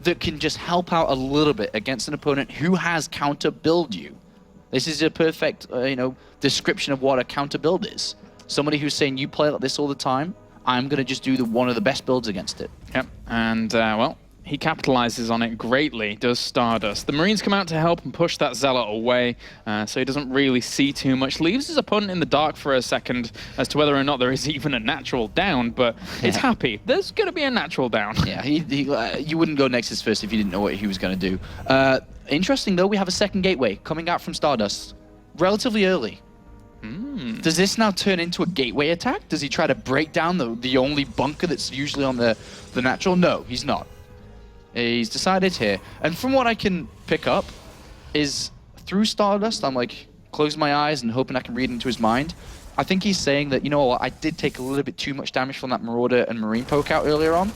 that can just help out a little bit against an opponent who has counter-build you. This is a perfect, you know, description of what a counter-build is. Somebody who's saying, you play like this all the time, I'm going to just do one of the best builds against it. Yep, and, well, he capitalizes on it greatly, does StarDust. The Marines come out to help and push that Zealot away, so he doesn't really see too much. Leaves his opponent in the dark for a second as to whether or not there is even a natural down, but it's Happy. There's going to be a natural down. Yeah, you wouldn't go Nexus first if you didn't know what he was going to do. Interesting, though, we have a second gateway coming out from StarDust relatively early. Does this now turn into a gateway attack? Does he try to break down the only bunker that's usually on the natural? No, he's not. He's decided here. And from what I can pick up is through StarDust, I'm like closing my eyes and hoping I can read into his mind. I think he's saying that, you know what, I did take a little bit too much damage from that Marauder and Marine poke out earlier on.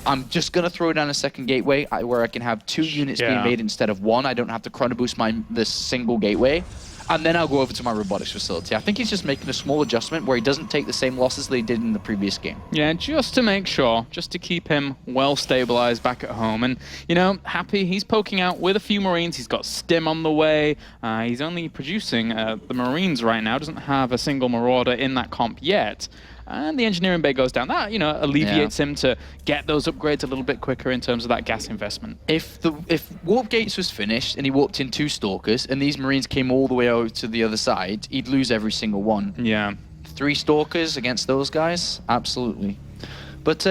I'm just going to throw down a second gateway where I can have 2 units being made instead of 1. I don't have to chrono boost this single gateway. And then I'll go over to my robotics facility. I think he's just making a small adjustment where he doesn't take the same losses that he did in the previous game. Yeah, just to make sure, just to keep him well stabilized back at home. And, you know, Happy, he's poking out with a few Marines. He's got Stim on the way. He's only producing the Marines right now. Doesn't have a single Marauder in that comp yet. And the engineering bay goes down. That, you know, alleviates him to get those upgrades a little bit quicker in terms of that gas investment. If Warp Gates was finished and he warped in 2 Stalkers and these Marines came all the way over to the other side, he'd lose every single one. Yeah. 3 Stalkers against those guys? Absolutely. But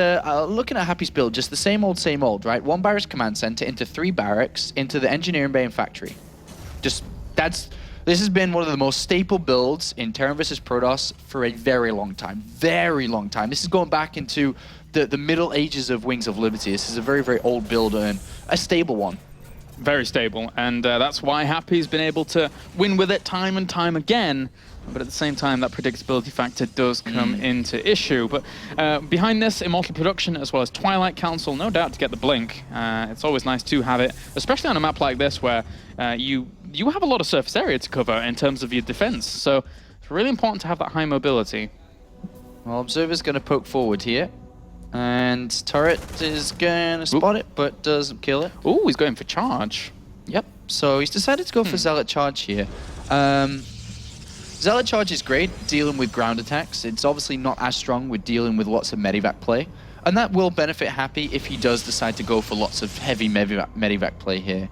looking at Happy's build, just the same old, right? 1 barracks command center into 3 barracks into the engineering bay and factory. This has been one of the most staple builds in Terran vs. Protoss for a very long time. Very long time. This is going back into the Middle Ages of Wings of Liberty. This is a very, very old build and a stable one. very stable, and that's why Happy's been able to win with it time and time again. But at the same time, that predictability factor does come into issue. But behind this, Immortal Production as well as Twilight Council, no doubt to get the blink. It's always nice to have it, especially on a map like this where you have a lot of surface area to cover in terms of your defense. So it's really important to have that high mobility. Well, Observer's going to poke forward here. And Turret is going to spot it, but doesn't kill it. Ooh, he's going for charge. Yep, so he's decided to go for Zealot Charge here. Zealot Charge is great dealing with ground attacks. It's obviously not as strong with dealing with lots of Medivac play. And that will benefit Happy if he does decide to go for lots of heavy Medivac play here.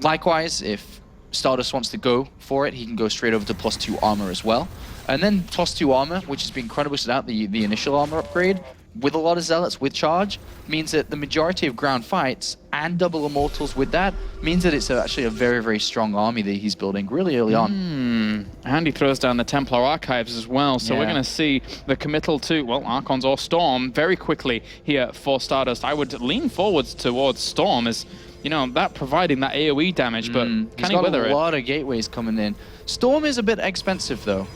Likewise, if StarDust wants to go for it, he can go straight over to +2 armor as well. And then +2 armor, which has been incredibly stood out, the initial armor upgrade, with a lot of Zealots with charge, means that the majority of ground fights and double Immortals with that means that it's actually a very, very strong army that he's building really early on. And he throws down the Templar Archives as well, so we're going to see the committal to, well, Archons or Storm very quickly here for StarDust. I would lean forwards towards Storm as, you know, that providing that AoE damage, but can he weather it? He's got a lot of gateways coming in. Storm is a bit expensive, though.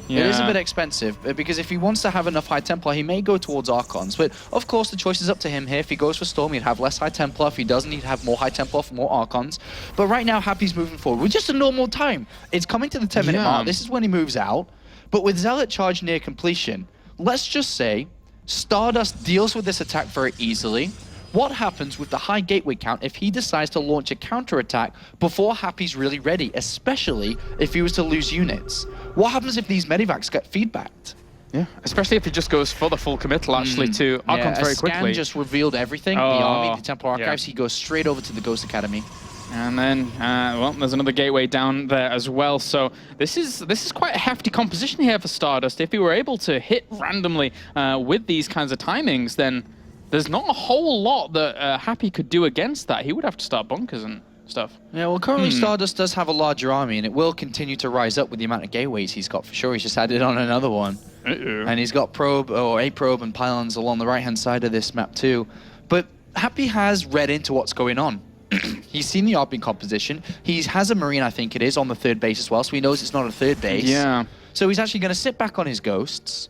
Yeah. It is a bit expensive, because if he wants to have enough High Templar, he may go towards Archons. But, of course, the choice is up to him here. If he goes for Storm, he'd have less High Templar. If he doesn't, he'd have more High Templar for more Archons. But right now, Happy's moving forward with just a normal time. It's coming to the 10-minute mark. This is when he moves out. But with Zealot Charge near completion, let's just say StarDust deals with this attack very easily. What happens with the high gateway count if he decides to launch a counterattack before Happy's really ready, especially if he was to lose units? What happens if these Medivacs get feedbacked? Yeah, especially if he just goes for the full committal, actually, to Archons very quickly. Scan just revealed everything, the army, the Templar Archives. He goes straight over to the Ghost Academy. And then, well, there's another gateway down there as well. So this is quite a hefty composition here for StarDust. If he were able to hit randomly with these kinds of timings, then there's not a whole lot that Happy could do against that. He would have to start bunkers and stuff. Yeah, well, currently StarDust does have a larger army, and it will continue to rise up with the amount of gateways he's got for sure. He's just added on another one. And he's got probe, or a probe and pylons along the right-hand side of this map too. But Happy has read into what's going on. He's seen the army composition. He has a Marine, I think it is, on the third base as well, so he knows it's not a third base. Yeah. So he's actually going to sit back on his Ghosts,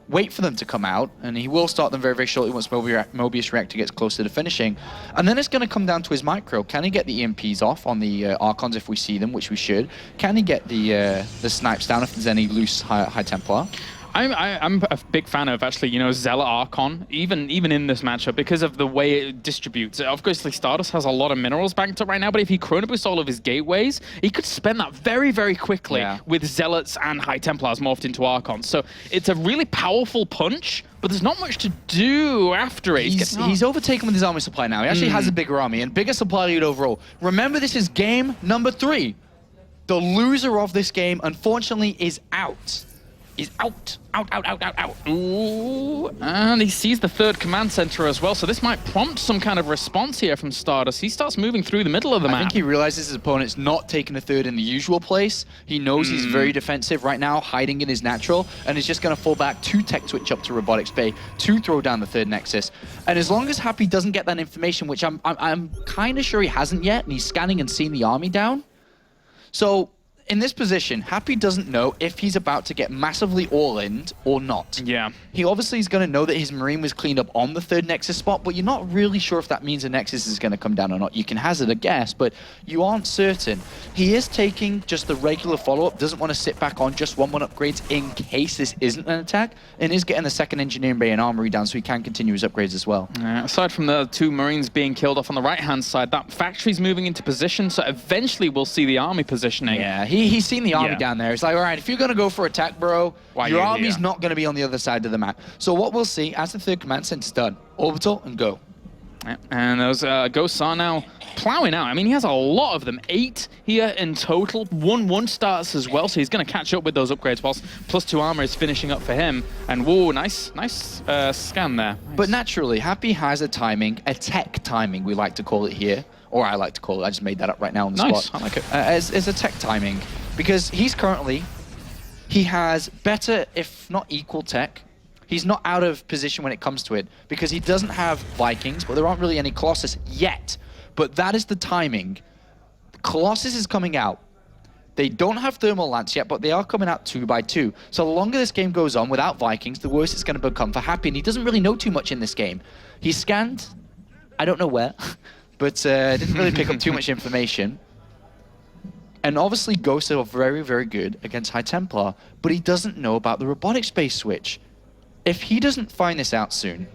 wait for them to come out, and he will start them very, very shortly once Mobius Reactor gets closer to finishing. And then it's going to come down to his micro. Can he get the EMPs off on the Archons if we see them, which we should? Can he get the snipes down if there's any loose High Templar? I'm a big fan of actually, you know, Zealot Archon, even in this matchup, because of the way it distributes. Obviously, StarDust has a lot of minerals banked up right now, but if he chrono boosts all of his gateways, he could spend that very, very quickly with Zealots and High Templars morphed into Archons. So it's a really powerful punch, but there's not much to do after it. He's overtaken with his army supply now. He actually has a bigger army and bigger supply lead overall. Remember, this is game number 3. The loser of this game, unfortunately, is out. He's out. Ooh, and he sees the third command center as well, so this might prompt some kind of response here from StarDust. He starts moving through the middle of the map. I think he realizes his opponent's not taking a third in the usual place. He knows he's very defensive right now, hiding in his natural, and is just going to fall back to tech switch up to Robotics Bay to throw down the third Nexus. And as long as Happy doesn't get that information, which I'm kind of sure he hasn't yet, and he's scanning and seeing the army down. So in this position, Happy doesn't know if he's about to get massively all-in or not. Yeah. He obviously is going to know that his Marine was cleaned up on the third Nexus spot, but you're not really sure if that means the Nexus is going to come down or not. You can hazard a guess, but you aren't certain. He is taking just the regular follow-up, doesn't want to sit back on just 1-1 upgrades in case this isn't an attack, and is getting the second Engineering Bay and Armory down so he can continue his upgrades as well. Aside from the 2 Marines being killed off on the right-hand side, that factory's moving into position, so eventually we'll see the army positioning. Yeah, he's seen the army down there. It's like, all right, if you're going to go for attack, bro, your army's not going to be on the other side of the map. So what we'll see as the third command center's done, orbital and go. And those ghosts are now plowing out. I mean, he has a lot of them. 8 here in total. 1-1 starts as well, so he's going to catch up with those upgrades whilst +2 armor is finishing up for him. And whoa, nice scan there. Nice. But naturally, Happy has a timing, a tech timing, we like to call it here. Or I like to call it, I just made that up right now on the spot. I like it. As a tech timing. Because he has better, if not equal tech. He's not out of position when it comes to it, because he doesn't have Vikings, but there aren't really any Colossus yet. but that is the timing. Colossus is coming out. They don't have Thermal Lance yet, but they are coming out 2 by 2. So the longer this game goes on without Vikings, the worse it's going to become for Happy. And he doesn't really know too much in this game. He scanned, I don't know where, but didn't really pick up too much information. And obviously Ghosts are very, very good against High Templar, but he doesn't know about the robotic space switch. If he doesn't find this out soon,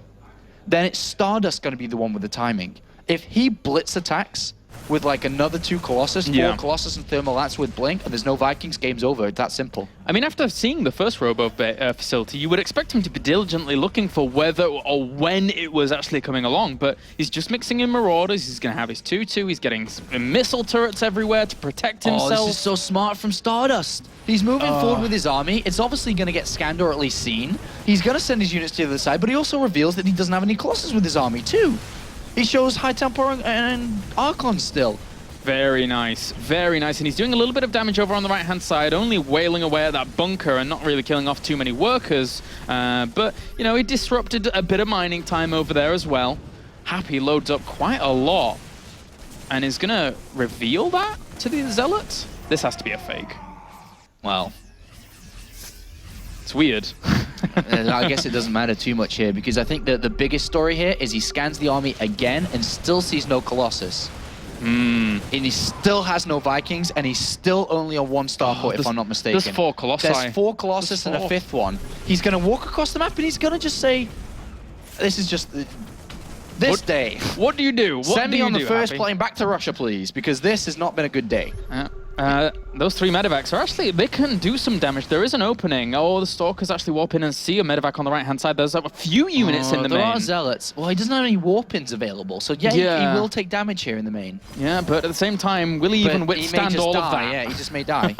then it's StarDust going to be the one with the timing. If he blitz attacks with like another 2 Colossus, 4 Colossus and Thermal Lance with Blink, and there's no Vikings, game's over. It's that simple. I mean, after seeing the first Robo facility, you would expect him to be diligently looking for whether or when it was actually coming along, but he's just mixing in Marauders, he's going to have his 2-2, he's getting missile turrets everywhere to protect himself. Oh, this is so smart from StarDust. He's moving forward with his army. It's obviously going to get scanned or at least seen. He's going to send his units to the other side, but he also reveals that he doesn't have any Colossus with his army too. He shows High Templar and Archon still. Very nice, very nice. And he's doing a little bit of damage over on the right-hand side, only wailing away at that bunker and not really killing off too many workers. But, you know, he disrupted a bit of mining time over there as well. Happy loads up quite a lot and is going to reveal that to the Zealots. This has to be a fake. Well, it's weird. I guess it doesn't matter too much here, because I think that the biggest story here is he scans the army again and still sees no Colossus. And he still has no Vikings, and he's still only on 1-star port, if I'm not mistaken. There's 4 Colossi. There's 4 Colossus and a 5th one. He's going to walk across the map, and he's going to just say, this is just... This day. What do you do? Send me on the first plane back to Russia, please, because this has not been a good day. Those 3 medevacs are actually, they can do some damage. There is an opening. Oh, the Stalkers actually warp in and see a medevac on the right-hand side. There's a few units in the main. There are Zealots. Well, he doesn't have any warp-ins available, so yeah, he will take damage here in the main. Yeah, but at the same time, will he even withstand all of that? Yeah, he just may die.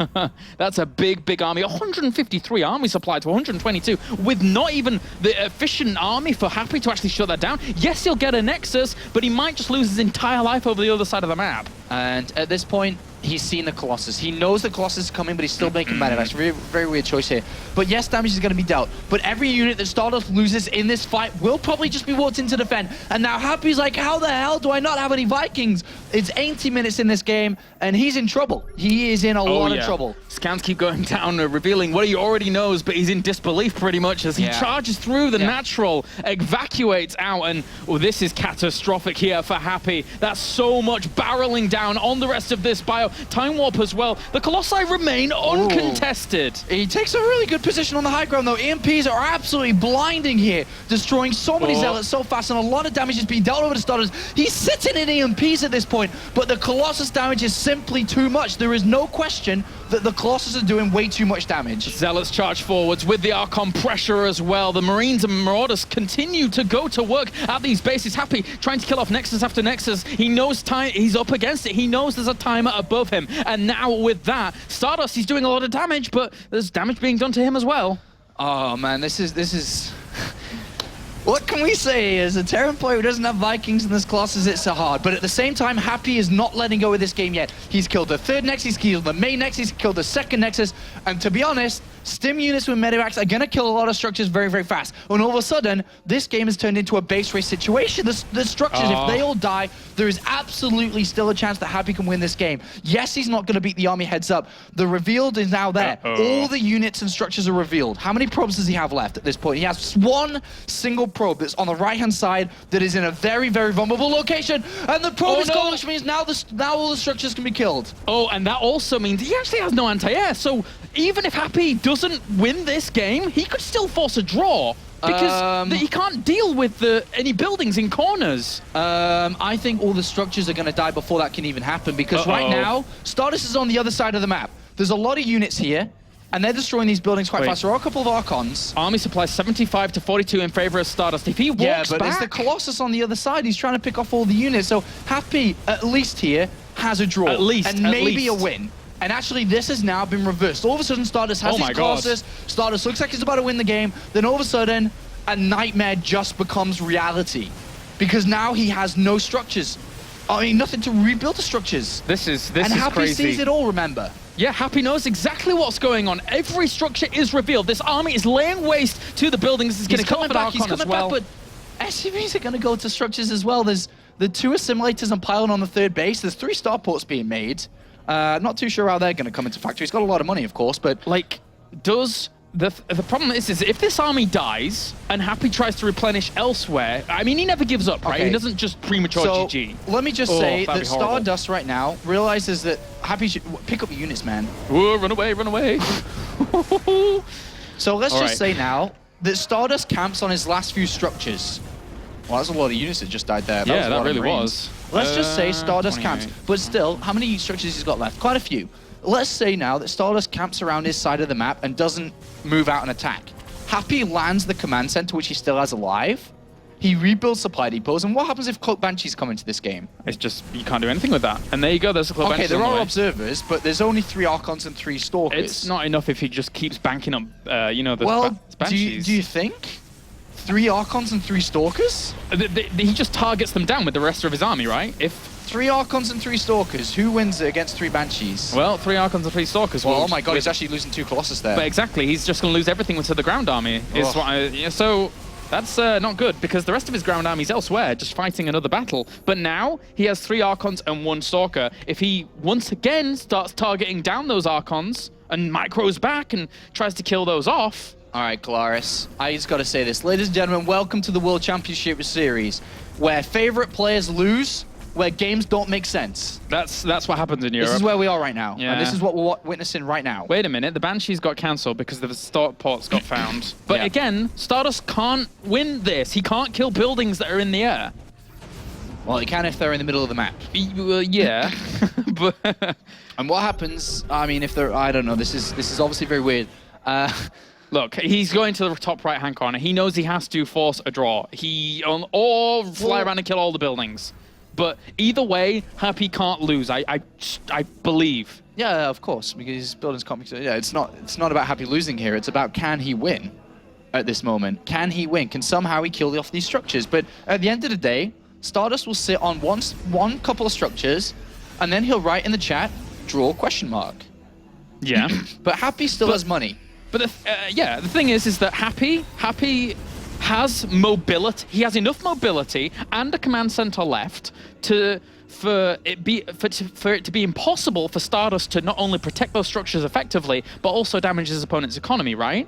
That's a big, big army. 153 army supply to 122, with not even the efficient army for Happy to actually shut that down. Yes, he'll get a Nexus, but he might just lose his entire life over the other side of the map. And at this point, he's seen the Colossus. He knows the Colossus is coming, but he's still making medevacs. Very, very weird choice here. But yes, damage is going to be dealt. But every unit that StarDust loses in this fight will probably just be walked into defend. And now Happy's like, how the hell do I not have any Vikings? It's 80 minutes in this game, and he's in trouble. He is in a lot of trouble. Scans keep going down, revealing what he already knows, but he's in disbelief pretty much as he charges through the natural, evacuates out, and this is catastrophic here for Happy. That's so much barreling down on the rest of this bio. Time Warp as well. The Colossi remain uncontested. He takes a really good position on the high ground, though. EMPs are absolutely blinding here, destroying so many Zealots so fast, and a lot of damage is being dealt over to StarDust. He's sitting in EMPs at this point, but the Colossus damage is simply too much. There is no question that the Colossus are doing way too much damage. Zealots charge forwards with the Archon pressure as well. The Marines and Marauders continue to go to work at these bases. Happy trying to kill off Nexus after Nexus. He knows time, he's up against it. He knows there's a timer above him. And now with that, StarDust, he's doing a lot of damage, but there's damage being done to him as well. Oh man, this is... What can we say? As a Terran player who doesn't have Vikings in this Colossus, it's so hard. But at the same time, Happy is not letting go of this game yet. He's killed the 3rd Nexus, he's killed the main Nexus, he's killed the 2nd Nexus. And to be honest, Stim units with medevacs are going to kill a lot of structures very, very fast. And all of a sudden, this game has turned into a base race situation. The structures, if they all die, there is absolutely still a chance that Happy can win this game. Yes, he's not going to beat the army heads up. The revealed is now there. All the units and structures are revealed. How many probes does he have left at this point? He has 1 single probe that's on the right-hand side that is in a very, very vulnerable location. And the probe is gone, which means now all the structures can be killed. Oh, and that also means he actually has no anti-air. So even if Happy doesn't win this game, he could still force a draw. Because he can't deal with any buildings in corners. I think all the structures are going to die before that can even happen. Because right now, StarDust is on the other side of the map. There's a lot of units here, and they're destroying these buildings quite fast. There are a couple of Archons. Army supply 75 to 42 in favor of StarDust. If he walks but back... there's the Colossus on the other side. He's trying to pick off all the units. So Happy, at least here, has a draw. At least. And maybe a win. And actually, this has now been reversed. All of a sudden, StarDust has his Colossus. StarDust looks like he's about to win the game. Then all of a sudden, a nightmare just becomes reality. Because now he has no structures. I mean, nothing to rebuild the structures. This is crazy. And Happy crazy. sees it all, remember? Yeah, Happy knows exactly what's going on. Every structure is revealed. This army is laying waste to the buildings. It's going to come back. He's coming back, but SCVs are going to go to structures as well. There's the 2 assimilators and pylon on the 3rd base. There's 3 starports being made. Not too sure how they're going to come into factory. He's got a lot of money, of course, but... Like, does... The problem is if this army dies and Happy tries to replenish elsewhere, I mean, he never gives up, right? Okay. He doesn't just premature So, GG. let me just Oh, say that'd that be horrible. StarDust right now realizes that Happy should pick up the units, man. Whoa, run away, run away. So let's All just right. say now that StarDust camps on his last few structures. Well, that's a lot of units that just died there. Yeah, was a that lot of really Marines. was. Let's just say StarDust 28. camps. But still, how many structures he's got left? Quite a few. Let's say now that StarDust camps around his side of the map and doesn't move out and attack. Happy lands the command center, which he still has alive. He rebuilds supply depots. And what happens if Cloak Banshees come into this game? It's just, you can't do anything with that. And there you go, there's a club. Okay, there are observers, but there's only 3 Archons and 3 Stalkers. It's not enough if he just keeps banking up, you know, the Well, do Banshees. you think? 3 Archons and 3 Stalkers? He just targets them down with the rest of his army, right? If 3 Archons and 3 Stalkers. Who wins against 3 Banshees? Well, 3 Archons and 3 Stalkers. Well, will- oh my god, with- he's actually losing 2 Colossus there. But exactly, he's just going to lose everything to the ground army. Is Ugh. what yeah, so that's not good because the rest of his ground army's elsewhere, just fighting another battle. But now he has 3 Archons and 1 Stalker. If he once again starts targeting down those Archons and micros back and tries to kill those off. All right, Kalaris, I just got to say this. Ladies and gentlemen, welcome to the World Championship Series, where favorite players lose, where games don't make sense. That's what happens in Europe. This is where we are right now, Yeah. and this is what we're witnessing right now. Wait a minute, the Banshees got cancelled because the start ports got found. But Yeah. again, StarDust can't win this. He can't kill buildings that are in the air. Well, you can if they're in the middle of the map. Yeah, but And what happens? I mean, if they're, I don't know. This is obviously very weird. look, he's going to the top right-hand corner. He knows he has to force a draw. Or fly around and kill all the buildings. But either way, Happy can't lose. I believe. Yeah, of course, because buildings can't be. Yeah, it's not about Happy losing here. It's about can he win at this moment? Can he win? Can somehow he kill off these structures? But at the end of the day, StarDust will sit on one couple of structures, and then he'll write in the chat, draw question mark. Yeah. But Happy still has money. But the thing is that Happy has mobility. He has enough mobility and a command center left for it to be impossible for StarDust to not only protect those structures effectively, but also damage his opponent's economy, right?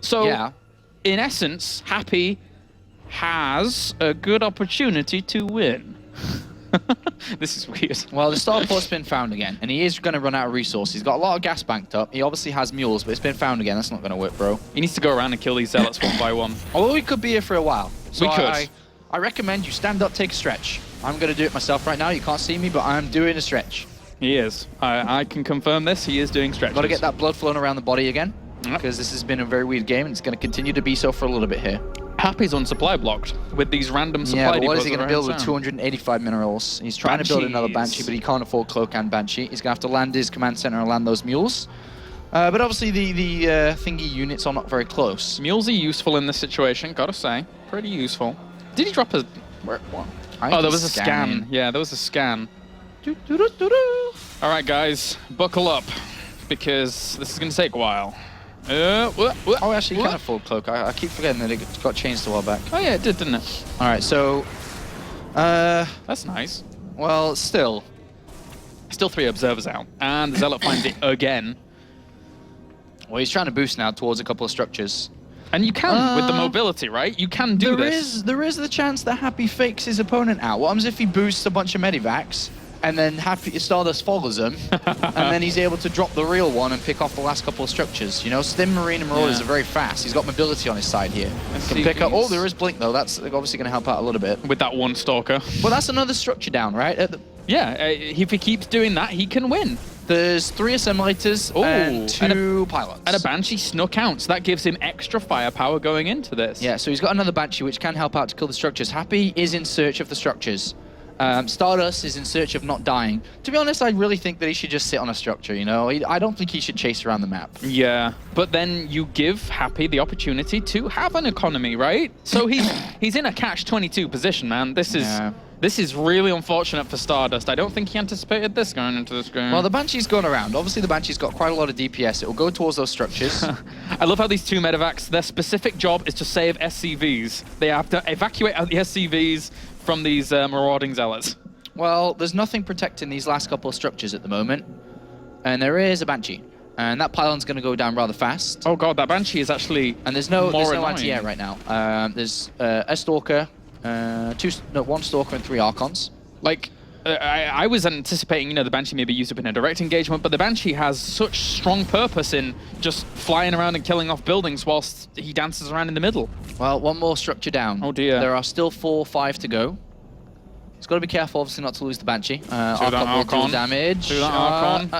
So, Yeah. in essence, Happy has a good opportunity to win. This is weird. Well, the starport's been found again, and he is going to run out of resources. He's got a lot of gas banked up. He obviously has mules, but it's been found again. That's not going to work, bro. He needs to go around and kill these zealots one by one. Although we could be here for a while. So We could. I recommend you stand up, take a stretch. I'm going to do it myself right now. You can't see me, but I'm doing a stretch. He is. I can confirm this. He is doing stretches. Got to get that blood flowing around the body again, Yep. because this has been a very weird game, and it's going to continue to be so for a little bit here. Happy's on supply blocked with these random supply Yeah, but what depots is he going to around build with town. 285 minerals? He's trying to build another Banshee, Banshees. but he can't afford Cloak and Banshee. He's going to have to land his command center and land those mules. But obviously the thingy units are not very close. Mules are useful in this situation, gotta say. Pretty useful. Did he drop a... Where, what? I Oh, think there he's was a scanning. scan. Yeah, there was a scan. Doo-doo-doo-doo-doo. All right, guys, buckle up, because this is going to take a while. Oh, actually, you can afford Cloak. I keep forgetting that it got changed a while back. Oh, yeah, it did, didn't it? All right, so... That's nice. well, still... Still 3 observers out, and the Zealot finds it again. Well, he's trying to boost now towards a couple of structures. And you can, with the mobility, right? You can do this. There is the chance that Happy fakes his opponent out. What happens if he boosts a bunch of medivacs, and then StarDust follows him, and then he's able to drop the real one and pick off the last couple of structures? You know, Stim, Marine, and Marauders Yeah. are very fast. He's got mobility on his side here. Let's Can see pick if up. Oh, he's- there is Blink though. That's obviously going to help out a little bit. With that one Stalker. Well, that's another structure down, right? Yeah, if he keeps doing that, he can win. There's 3 assimilators Ooh, and 2 pilots. And a Banshee snuck out, so that gives him extra firepower going into this. Yeah, so he's got another Banshee which can help out to kill the structures. Happy is in search of the structures. StarDust is in search of not dying. To be honest, I really think that he should just sit on a structure, you know? I don't think he should chase around the map. Yeah, but then you give Happy the opportunity to have an economy, right? So he's in a catch-22 position, man. This is Yeah. This is really unfortunate for StarDust. I don't think he anticipated this going into this game. Well, the Banshee's gone around. Obviously, the Banshee's got quite a lot of DPS. It will go towards those structures. I love how these two medevacs, their specific job is to save SCVs. They have to evacuate out the SCVs from these marauding zealots. Well, there's nothing protecting these last couple of structures at the moment. And there is a Banshee. And that pylon's going to go down rather fast. Oh god, that Banshee is actually And there's no annoying. anti-air right now. There's a Stalker, one Stalker and 3 Archons. Like, I was anticipating, the Banshee maybe used up in a direct engagement, but the Banshee has such strong purpose in just flying around and killing off buildings whilst he dances around in the middle. Well, one more structure down. Oh dear. There are still 4, 5 to go. It's got to be careful, obviously, not to lose the Banshee. Archon will do damage. Do that Archon.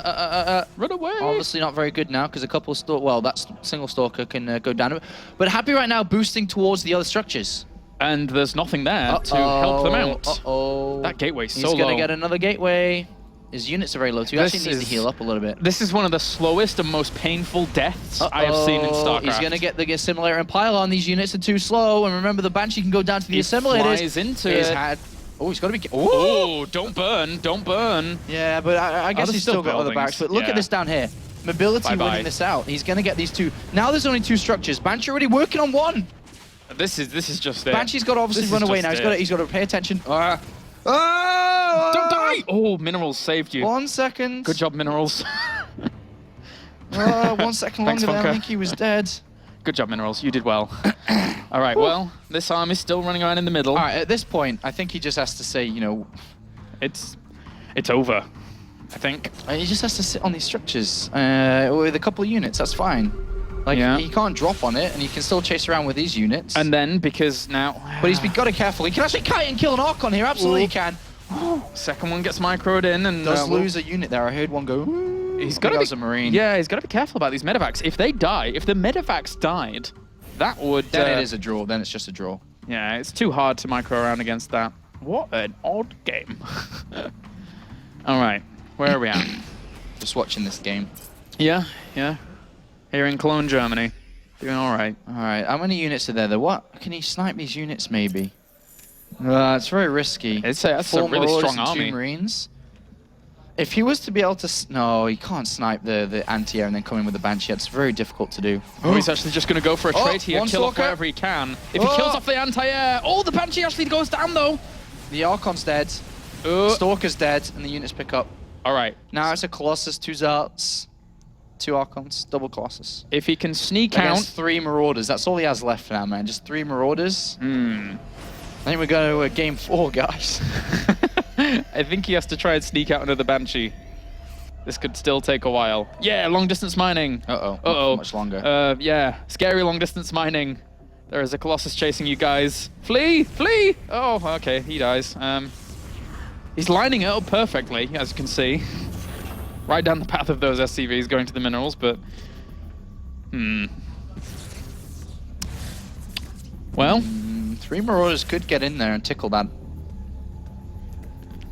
Run away. Obviously not very good now, because a couple of well, that single Stalker can go down. But Happy right now boosting towards the other structures. And there's nothing there to help them out. Uh-oh. That gateway's so low. He's going to get another gateway. His units are very low, too. He actually needs to heal up a little bit. This is one of the slowest and most painful deaths I have seen in StarCraft. He's going to get the assimilator and pylon. These units are too slow. And remember, the Banshee can go down to the assimilators. He flies into it. Oh, he's got to be... Oh, don't burn, don't burn. Yeah, but I guess he's still got other barracks. But look at this down here. Mobility winning this out. He's going to get these 2. Now there's only 2 structures. Banshee already working on 1. This is just it. Banshee's got to obviously run away now. He's got to pay attention. Don't die! Oh, Minerals saved you. 1 second. Good job, Minerals. 1 second longer than I think he was dead. Good job, Minerals. You did well. All right, well, this army's still running around in the middle. All right, at this point, I think he just has to say, It's over, I think. He just has to sit on these structures with a couple of units. That's fine. Like, he can't drop on it, and he can still chase around with these units. And then, because now... But he's got to be careful. He can actually kite and kill an Archon here. Absolutely he can. Second one gets microed in and... Does lose a unit there. I heard one go... He's got to be a Marine. Yeah, he's got to be careful about these medevacs. If they die, if the medevacs died, that would... Then it is a draw. Then it's just a draw. Yeah, it's too hard to micro around against that. What an odd game. All right, where are we at? Just watching this game. Yeah. Here in Cologne, Germany. Doing all right. All right, how many units are there? What? Can he snipe these units, maybe? It's very risky. That's a really strong army. 2 Marines. If he was to be able to... No, he can't snipe the anti-air and then come in with the Banshee. It's very difficult to do. Oh, he's actually just going to go for a trade here, kill off wherever he can. If he kills off the anti-air... Oh, the Banshee actually goes down, though. The Archon's dead. Stalker's dead, and the units pick up. All right. Now it's a Colossus, 2 Zealots, 2 Archons, double Colossus. If he can sneak out... out... 3 Marauders. That's all he has left now, man. Just 3 Marauders. I think we're going to game 4, guys. I think he has to try and sneak out under the Banshee. This could still take a while. Yeah, long distance mining. Uh-oh. Much longer. Yeah, scary long distance mining. There is a Colossus chasing you guys. Flee! Flee! Oh, okay, he dies. He's lining it up perfectly, as you can see. Right down the path of those SCVs going to the minerals, but... Well... 3 Marauders could get in there and tickle that.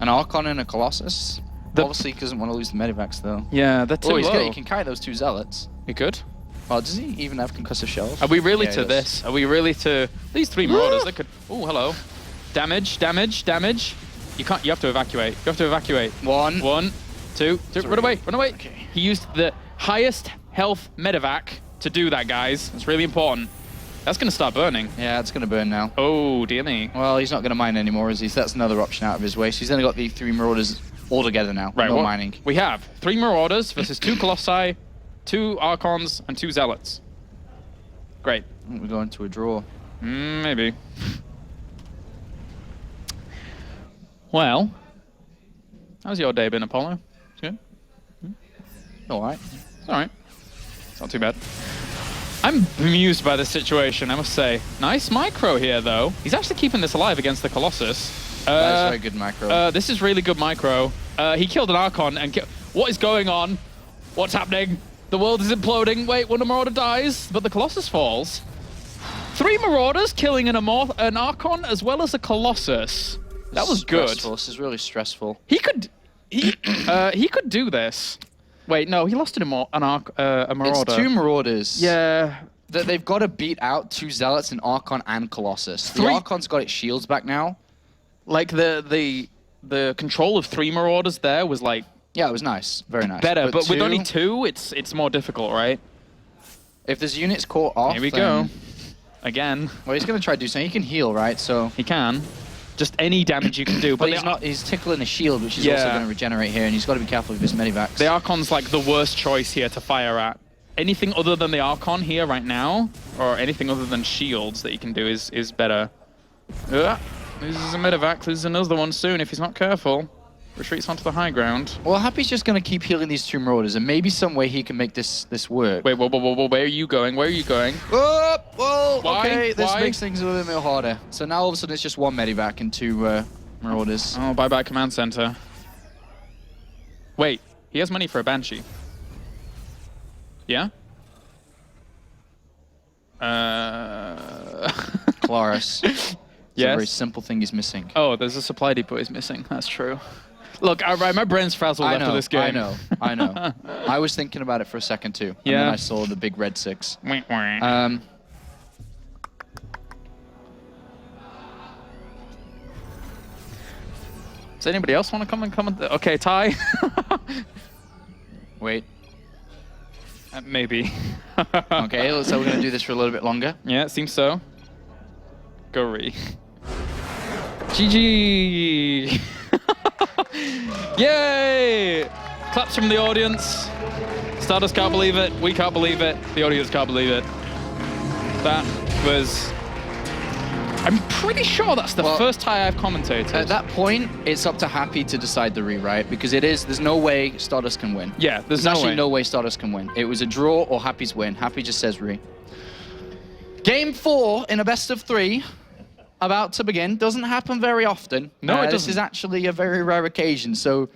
An Archon and a Colossus. Obviously, he doesn't want to lose the Medivacs, though. Yeah, that's too low. He can kite those 2 Zealots. He could. Oh, does he even have concussive shells? Are we really to this? Are we really to... These 3 Marauders, they could... Oh, hello. Damage. You can't... You have to evacuate. 1, 2, 3. Run away. Okay. He used the highest health medevac to do that, guys. It's really important. That's going to start burning. Yeah, it's going to burn now. Oh, dear me. Well, he's not going to mine anymore, is he? So that's another option out of his way. So he's only got the 3 Marauders all together now. Right, no mining. We have 3 Marauders versus 2 Colossi, 2 Archons, and 2 Zealots. Great. We're going to a draw. Maybe. Well, how's your day been, Apollo? It's good? All right. All right. It's not too bad. I'm bemused by the situation, I must say. Nice micro here, though. He's actually keeping this alive against the Colossus. That's very good micro. This is really good micro. He killed an Archon and what is going on? What's happening? The world is imploding. Wait, one Marauder dies, but the Colossus falls. 3 Marauders killing an Archon as well as a Colossus. That was good. This is really stressful. He could do this. Wait, no, he lost a Marauder. It's 2 Marauders. Yeah. They've got to beat out 2 Zealots, an Archon, and Colossus. The Archon's got its shields back now. Like the control of 3 Marauders there was like Yeah, it was nice. Very nice. better, but with two, only 2, it's more difficult, right? If there's units caught off, Here we then- go. Again, Well, he's going to try to do something. He can heal, right? So, he can. Just any damage you can do. but But he's the, not. He's tickling a shield, which is also Yeah. going to regenerate here, and he's got to be careful with his medivacs. the Archon's like the worst choice here to fire at. Anything other than the Archon here right now, or anything other than shields that you can do is better. Loses a medivac, loses another one soon if he's not careful. Retreats onto the high ground. Well, Happy's just going to keep healing these 2 Marauders, and maybe some way he can make this work. Wait, whoa, where are you going? Where are you going? Oh, well, Why? okay, this Why? makes things a little bit harder. So now all of a sudden it's just 1 medivac and 2 Marauders. Oh, bye-bye command center. Wait, he has money for a Banshee. Yeah? Claris. It's a Yes? very simple thing he's missing. Oh, there's a supply depot he's missing. That's true. Look, my brain's frazzled I after know, this game. I know. I was thinking about it for a second too. And Yeah. then I saw the big red 6. Does anybody else want to come and comment? Okay, Ty. Wait. Maybe. Okay, so we're going to do this for a little bit longer. Yeah, it seems so. Go Ree. GG! Yay! Claps from the audience. StarDust can't believe it. We can't believe it. The audience can't believe it. That was... I'm pretty sure that's the Well, first tie I've commentated. At that point, it's up to Happy to decide the rewrite because there's no way StarDust can win. Yeah, there's There's no actually way. no way StarDust can win. It was a draw or Happy's win. Happy just says re. Game 4 in a best of 3. About to begin. Doesn't happen very often. No, it This doesn't. is actually a very rare occasion. So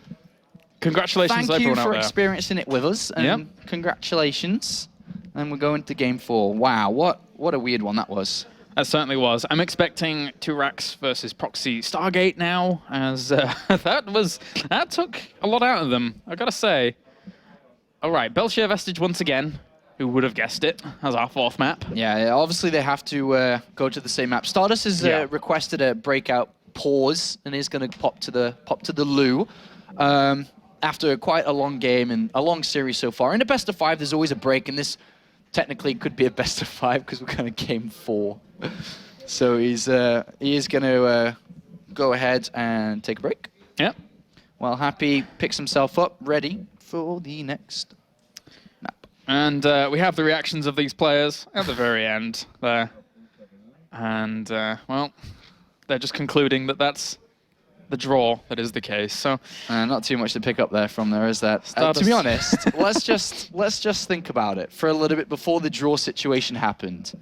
Congratulations thank to you everyone for out there. experiencing it with us. And Yep. congratulations. And we're going to game 4. Wow, what a weird one that was. That certainly was. I'm expecting Turax versus Proxy Stargate now, as that took a lot out of them, I gotta say. All right, Belshare Vestige once again. Who would have guessed it as our 4th map? Yeah, obviously they have to go to the same map. StarDust has Yeah. requested a breakout pause and is going to pop to the loo after quite a long game and a long series so far. In a best of 5, there's always a break, and this technically could be a best of 5 because we're kind of game 4. So he is going to go ahead and take a break. Yep. While Happy picks himself up, ready for the next map. And we have the reactions of these players at the very end there. And, well, they're just concluding that that's the draw that is the case. So, Not too much to pick up there from there, is that? To StarDust. be honest, let's just think about it for a little bit before the draw situation happened.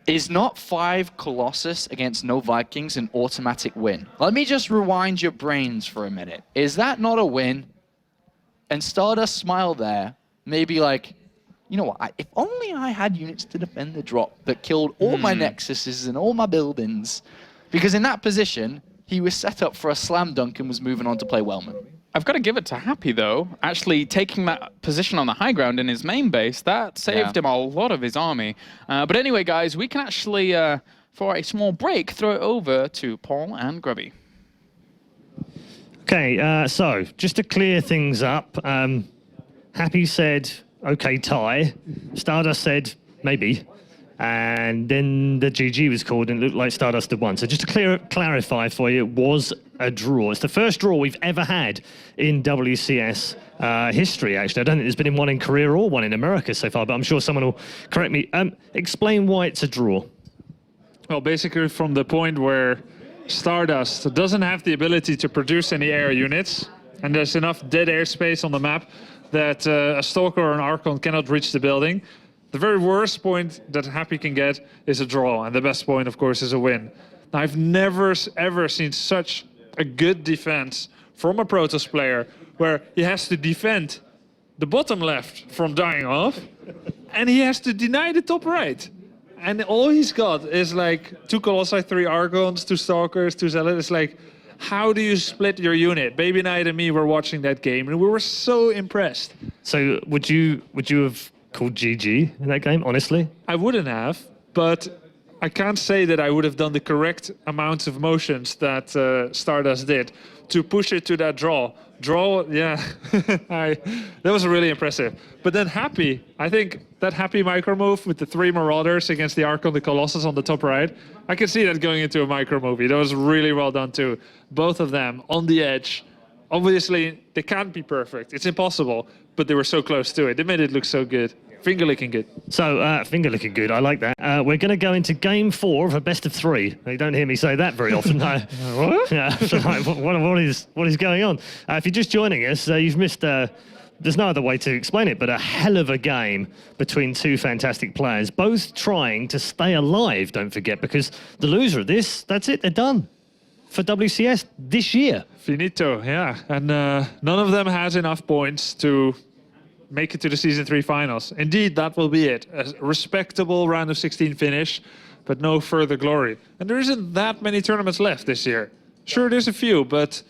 Is not 5 Colossus against no Vikings an automatic win? Let me just rewind your brains for a minute. Is that not a win? And StarDust smiled there, maybe like, you know what, if only I had units to defend the drop that killed all my Nexuses and all my buildings. Because in that position, he was set up for a slam dunk and was moving on to play Wellman. I've got to give it to Happy, though. Actually taking that position on the high ground in his main base, that saved him a lot of his army. But anyway, guys, we can actually, for a small break, throw it over to Paul and Grubby. Okay, so just to clear things up, Happy said, okay, tie. StarDust said, maybe. And then the GG was called and it looked like StarDust had won. So just to clarify for you, it was a draw. It's the first draw we've ever had in WCS history, actually. I don't think there's been one in Korea or one in America so far, but I'm sure someone will correct me. Explain why it's a draw. Well, basically from the point where StarDust doesn't have the ability to produce any air units, and there's enough dead airspace on the map that a Stalker or an Archon cannot reach the building. The very worst point that Happy can get is a draw, and the best point, of course, is a win. Now, I've never, ever seen such a good defense from a Protoss player where he has to defend the bottom left from dying off, and he has to deny the top right. And all he's got is like 2 Colossi, 3 Archons, 2 Stalkers, 2 Zealots. It's like, how do you split your unit? Baby Knight and me were watching that game, and we were so impressed. So would you have called GG in that game, honestly? I wouldn't have, but I can't say that I would have done the correct amounts of motions that StarDust did to push it to that draw. Yeah, that was really impressive. But then Happy, I think that Happy micro move with the 3 Marauders against the Archon, the Colossus on the top right, I can see that going into a micro movie. That was really well done too. Both of them on the edge. Obviously, they can't be perfect. It's impossible, but they were so close to it. They made it look so good. Finger licking good. So, finger looking good. I like that. We're going to go into game 4 of a best of 3. You don't hear me say that very often. What? Yeah, what is going on? If you're just joining us, you've missed. There's no other way to explain it, but a hell of a game between 2 fantastic players, both trying to stay alive. Don't forget, because the loser of this, that's it. They're done for WCS this year. Finito, yeah. And none of them has enough points to make it to the Season 3 finals. Indeed, that will be it. A respectable round of 16 finish, but no further glory. And there isn't that many tournaments left this year. Sure, there's a few, but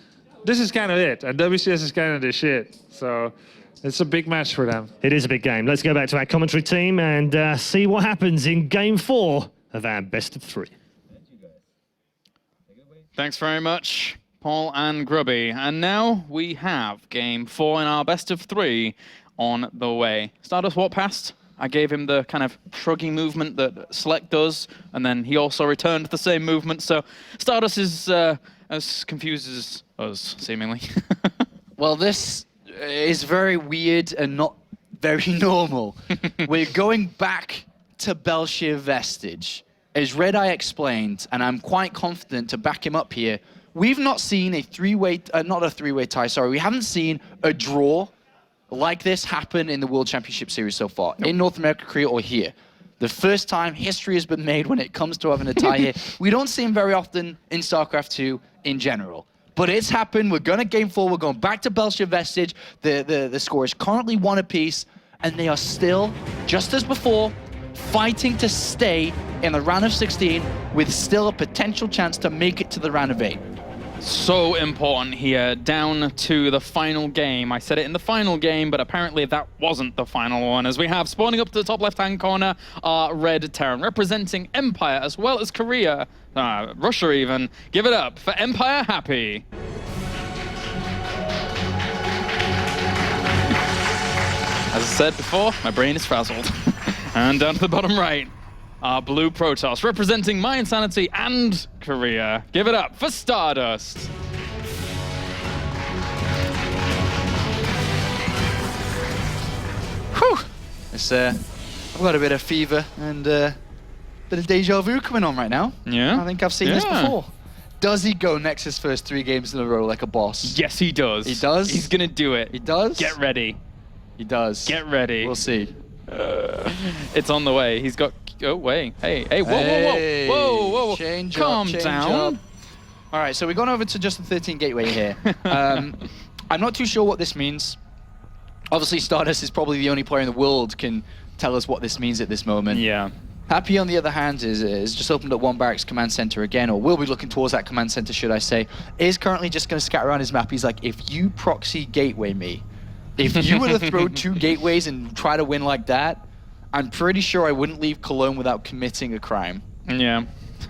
this is kind of it. And WCS is kind of the shit. So it's a big match for them. It is a big game. Let's go back to our commentary team and see what happens in game 4 of our best of 3. Thanks very much, Paul and Grubby. And now we have game 4 in our best of 3 on the way. StarDust walked past. I gave him the kind of shrugging movement that Select does, and then he also returned the same movement. So StarDust is as confused as us, seemingly. Well, this is very weird and not very normal. We're going back to Belshir Vestige. As Red Eye explained, and I'm quite confident to back him up here, we've not seen a three-way, not a three-way tie, sorry, we haven't seen a draw like this happen in the World Championship Series so far, in North America, Korea, or here. The first time history has been made when it comes to having a tie here. We don't see him very often in StarCraft 2 in general. But it's happened. We're going to game 4. We're going back to Belshir Vestige. The score is currently 1 apiece, and they are still, just as before, fighting to stay in the round of 16 with still a potential chance to make it to the round of 8. So important here, down to the final game. I said it in the final game, but apparently that wasn't the final one, as we have spawning up to the top left-hand corner are Red Terran, representing Empire as well as Korea, Russia even. Give it up for Empire Happy. As I said before, my brain is frazzled. And down to the bottom right, our Blue Protoss, representing My Insanity and Korea. Give it up for StarDust. Whew! I've got a bit of fever and a bit of deja vu coming on right now. Yeah? I think I've seen this before. Does he go Nexus first 3 games in a row like a boss? Yes, he does. He does? He's gonna do it. He does? Get ready. He does. Get ready. We'll see. It's on the way. He's got... Oh, wait. Hey, whoa. Change Calm up, down. All right, so we've gone over to just the 13 gateway here. I'm not too sure what this means. Obviously, StarDust is probably the only player in the world can tell us what this means at this moment. Yeah. Happy, on the other hand, is just opened up 1 barracks command center again, or will be looking towards that command center, should I say. Is currently just going to scatter around his map. He's like, if you proxy gateway me, if you were to throw 2 gateways and try to win like that, I'm pretty sure I wouldn't leave Cologne without committing a crime. Yeah,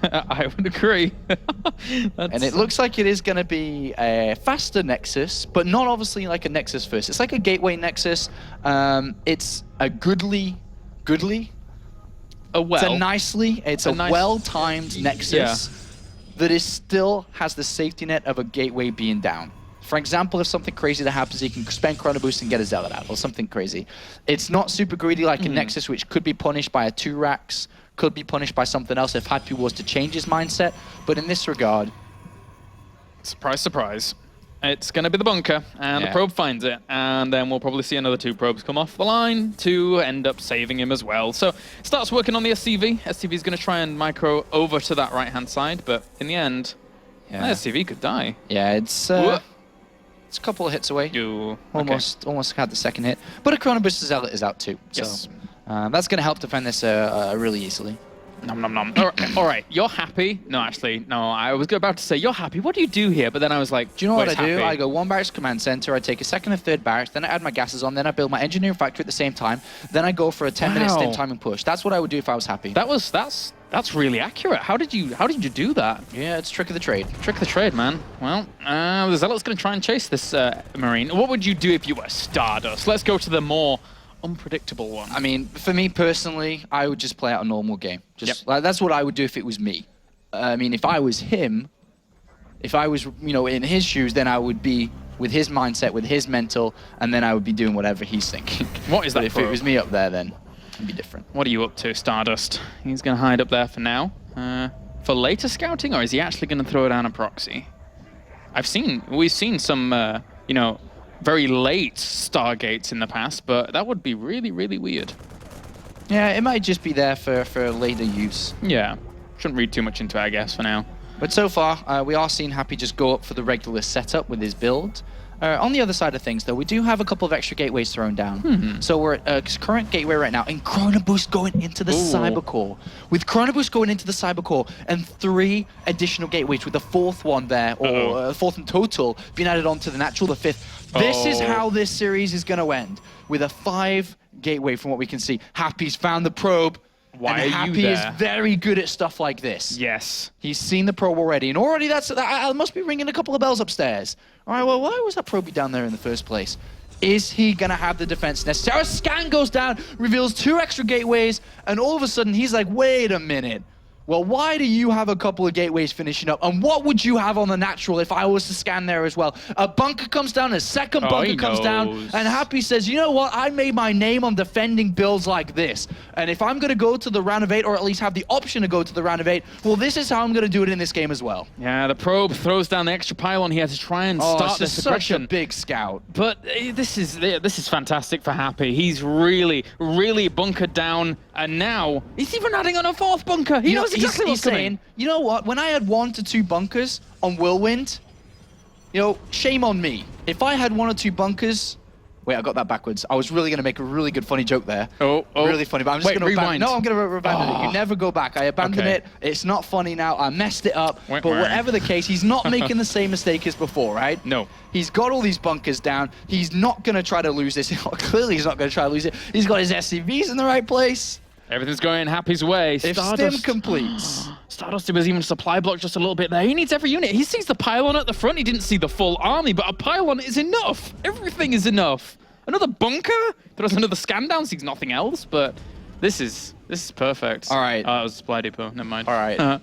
I would agree. And it looks like it is going to be a faster Nexus, but not obviously like a Nexus first. It's like a gateway Nexus. It's a goodly. It's a well-timed Nexus that is still has the safety net of a gateway being down. For example, if something crazy that happens, he can spend Chrono Boost and get a Zealot out, or something crazy. It's not super greedy like a Nexus, which could be punished by a 2 racks, could be punished by something else if Happy was to change his mindset. But in this regard... Surprise, surprise. It's going to be the bunker, and the probe finds it. And then we'll probably see another 2 probes come off the line to end up saving him as well. So starts working on the SCV. SCV is going to try and micro over to that right-hand side, but in the end, that SCV could die. Yeah, it's a couple of hits away. Almost had the second hit. But a Chrono Boost Zealot is out too. So Yes. that's going to help defend this really easily. Nom nom nom. All right, you're happy. No, actually, no. I was about to say you're happy. What do you do here? But then I was like, Do you know what wait, I do? happy. I go one barracks command center, I take a second and third barracks, then I add my gases on, then I build my engineering factory at the same time, then I go for a 10-minute stint timing push. That's what I would do if I was happy. That's really accurate. How did you do that? Yeah, it's trick of the trade. Trick of the trade, man. Well, the Zealot's going to try and chase this Marine. What would you do if you were StarDust? Let's go to the more unpredictable one. I mean, for me personally, I would just play out a normal game. Like, that's what I would do if it was me. I mean, if I was him, if I was, in his shoes, then I would be with his mindset, with his mental, and then I would be doing whatever he's thinking. What is that? But if it was me up there, then it'd be different. What are you up to, StarDust? He's going to hide up there for now. For later scouting, or is he actually going to throw down a proxy? We've seen some, very late Stargates in the past, but that would be really, really weird. Yeah, it might just be there for later use. Yeah, shouldn't read too much into it, I guess, for now. But so far, we are seeing Happy just go up for the regular setup with his build. On the other side of things, though, we do have a couple of extra gateways thrown down. So we're at a current gateway right now, and Chrono Boost going into the Cyber Core. With Chrono Boost going into the Cyber Core, and 3 additional gateways with the 4th one there, or 4th in total, being added on to the natural, the 5th. This is how this series is going to end, with a 5 gateway from what we can see. Happy's found the probe. Why and are Happy you is there? very good at stuff like this. Yes. He's seen the probe already, and already that must be ringing a couple of bells upstairs. All right, well, why was that probe down there in the first place? Is he going to have the defense necessary? A scan goes down, reveals 2 extra gateways, and all of a sudden he's like, wait a minute. Well, why do you have a couple of gateways finishing up? And what would you have on the natural if I was to scan there as well? A bunker comes down, a second bunker comes down, and Happy says, you know what? I made my name on defending builds like this. And if I'm going to go to the round of 8, or at least have the option to go to the round of 8, well, this is how I'm going to do it in this game as well. Yeah, the probe throws down the extra pylon here to try and start this aggression. Such a big scout. But this is fantastic for Happy. He's really, really bunkered down, and now he's even adding on a 4th bunker. He knows exactly what's coming. Saying, you know what? When I had 1 to 2 bunkers on Whirlwind, shame on me. If I had 1 or 2 bunkers, wait, I got that backwards. I was really going to make a really good funny joke there. Oh. Really funny, but I'm just going to rewind. No, I'm going to abandon it. You never go back. I abandoned it. It's not funny now. I messed it up. But whatever the case, he's not making the same mistake as before, right? No. He's got all these bunkers down. He's not going to try to lose this. Clearly, he's not going to try to lose it. He's got his SCVs in the right place. Everything's going Happy's way. If Stim completes. StarDust was even supply block just a little bit there. He needs every unit. He sees the pylon at the front. He didn't see the full army, but a pylon is enough. Everything is enough. Another bunker? Throws another scan down, sees nothing else, but this is perfect. All right. Oh, it was a supply depot. Never mind. All right.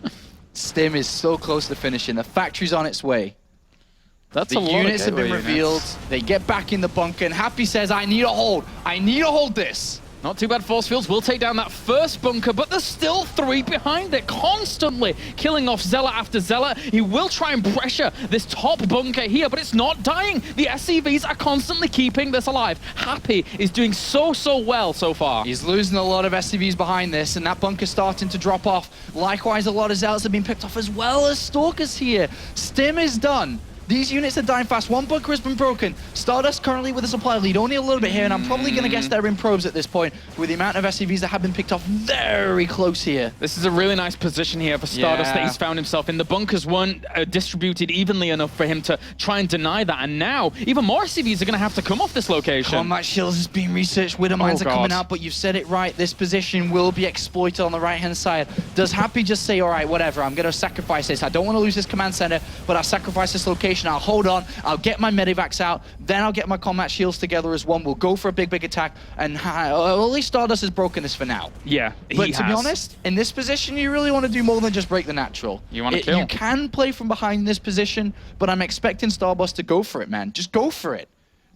Stim is so close to finishing. The factory's on its way. That's The a lot units of have been gateway revealed. units. They get back in the bunker, and Happy says, I need a hold. I need to hold this. Not too bad. Force fields will take down that first bunker, but there's still 3 behind it, constantly killing off Zealot after Zealot. He will try and pressure this top bunker here, but it's not dying. The SCVs are constantly keeping this alive. Happy is doing so well so far. He's losing a lot of SCVs behind this, and that bunker's starting to drop off. Likewise, a lot of Zealots have been picked off, as well as Stalkers here. Stim is done. These units are dying fast. 1 bunker has been broken. StarDust currently with a supply lead, only a little bit here, and I'm probably going to guess they're in probes at this point, with the amount of SCVs that have been picked off very close here. This is a really nice position here for StarDust that he's found himself in. The bunkers weren't distributed evenly enough for him to try and deny that, and now even more SCVs are going to have to come off this location. Combat shields is being researched. Widow mines are coming out, but you've said it right. This position will be exploited on the right-hand side. Does Happy just say, all right, whatever, I'm going to sacrifice this. I don't want to lose this command center, but I'll sacrifice this location. I'll hold on. I'll get my medivacs out. Then I'll get my combat shields together as one. We'll go for a big attack. And at least StarDust has broken this for now. Yeah, But to be honest, in this position, you really want to do more than just break the natural. You want to kill. You can play from behind in this position, but I'm expecting StarDust to go for it, man. Just go for it.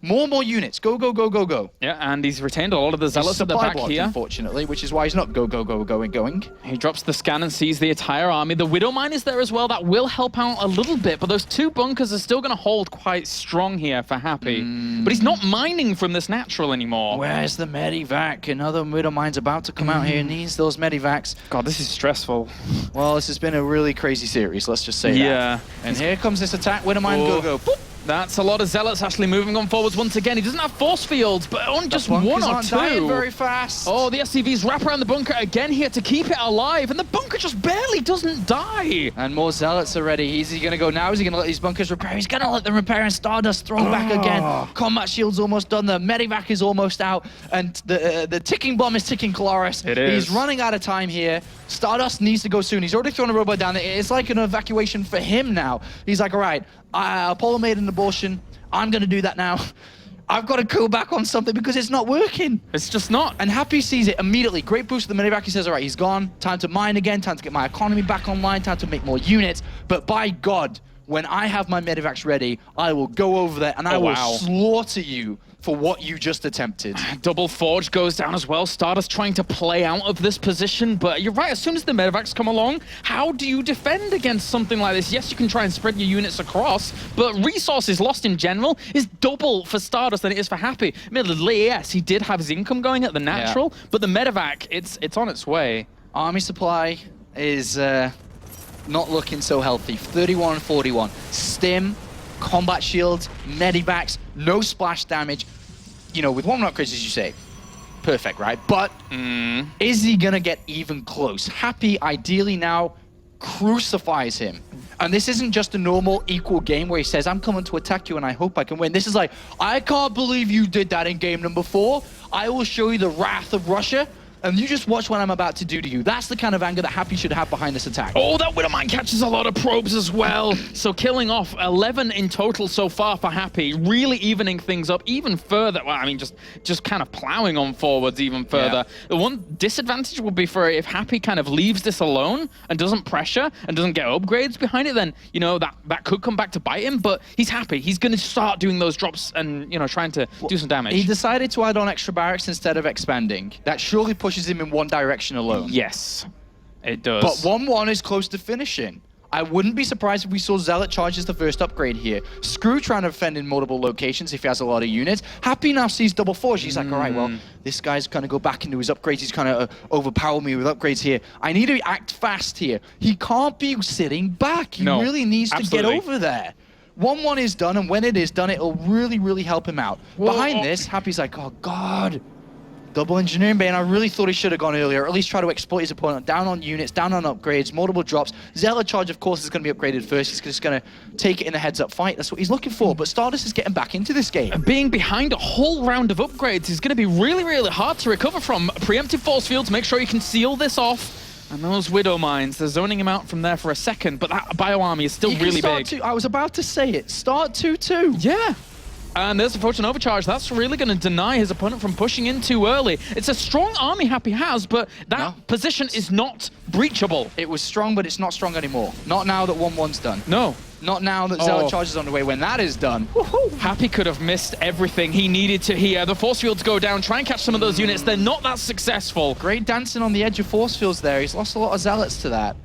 More units. Go. Yeah, and he's retained a lot of the Zealots at the back blocked, here. Unfortunately, which is why he's not going. He drops the scan and sees the entire army. The Widow Mine is there as well. That will help out a little bit, but those 2 bunkers are still going to hold quite strong here for Happy. But he's not mining from this natural anymore. Where's the medivac? Another Widow Mine's about to come out here. Needs those medivacs. God, this is stressful. Well, this has been a really crazy series, let's just say that. Yeah. And here comes this attack. Widow Mine, go. Boop. That's a lot of Zealots actually moving on forwards once again. He doesn't have force fields, but on just bunkers one or aren't two. dying very fast. Oh, the SCVs wrap around the bunker again here to keep it alive, and the bunker just barely doesn't die. And more Zealots already. Is he going to go now? Is he going to let these bunkers repair? He's going to let them repair, and StarDust throw back again. Combat shield's almost done. The Medivac is almost out, and the ticking bomb is ticking Coloris. It is. He's running out of time here. StarDust needs to go soon. He's already thrown a robot down there. It's like an evacuation for him now. He's like, all right, Apollo made an abortion. I'm going to do that now. I've got to go back on something because it's not working. It's just not. And Happy sees it immediately. Great boost to the Medivac. He says, all right, he's gone. Time to mine again. Time to get my economy back online. Time to make more units. But by God, when I have my Medivacs ready, I will go over there and I will slaughter you for what you just attempted. Double Forge goes down as well. StarDust trying to play out of this position, but you're right, as soon as the Medivacs come along, how do you defend against something like this? Yes, you can try and spread your units across, but resources lost in general is double for StarDust than it is for Happy. Admittedly, yes, he did have his income going at the natural, but the Medivac, it's on its way. Army supply is not looking so healthy. 31 and 41. Stim, combat shields, Medivacs, no splash damage. You know, with one upgrades, as you say, perfect, right? But is he gonna get even close? Happy, ideally now, crucifies him. And this isn't just a normal equal game where he says, I'm coming to attack you and I hope I can win. This is like, I can't believe you did that in game number 4. I will show you the wrath of Russia. And you just watch what I'm about to do to you. That's the kind of anger that Happy should have behind this attack. Oh, that Widowmine catches a lot of probes as well. So killing off 11 in total so far for Happy, really evening things up even further. Well, I mean, just kind of plowing on forwards even further. The one disadvantage would be for if Happy kind of leaves this alone and doesn't pressure and doesn't get upgrades behind it, then, you know, that could come back to bite him. But he's Happy. He's going to start doing those drops and, you know, trying to do some damage. He decided to add on extra barracks instead of expanding. That surely pushes him in one direction alone. Yes, it does. But 1-1 is close to finishing. I wouldn't be surprised if we saw Zealot charge as the first upgrade here. Screw trying to defend in multiple locations if he has a lot of units. Happy now sees Double Forge. He's like, all right, well, this guy's going to go back into his upgrades. He's kind of overpower me with upgrades here. I need to act fast here. He can't be sitting back. He really needs to get over there. 1-1 is done, and when it is done, it'll really, really help him out. Behind this, Happy's like, oh, God. Double engineering bay, and I really thought he should have gone earlier, or at least try to exploit his opponent down on units, down on upgrades, multiple drops. Zealot charge, of course, is going to be upgraded first. He's just going to take it in a heads-up fight. That's what he's looking for, but StarDust is getting back into this game. Being behind a whole round of upgrades is going to be really, really hard to recover from. Preemptive force fields, make sure you can seal this off. And those Widow Mines, they're zoning him out from there for a second, but that Bio Army is still really big. I was about to say it. Start 2-2. Yeah. And there's a Fortune Overcharge. That's really going to deny his opponent from pushing in too early. It's a strong army Happy has, but that position is not breachable. It was strong, but it's not strong anymore. Not now that 1-1's done. No. Not now that Zealot Charge is on the way. When that is done, Happy could have missed everything he needed to here. The force fields go down. Try and catch some of those units. They're not that successful. Great dancing on the edge of force fields there. He's lost a lot of Zealots to that.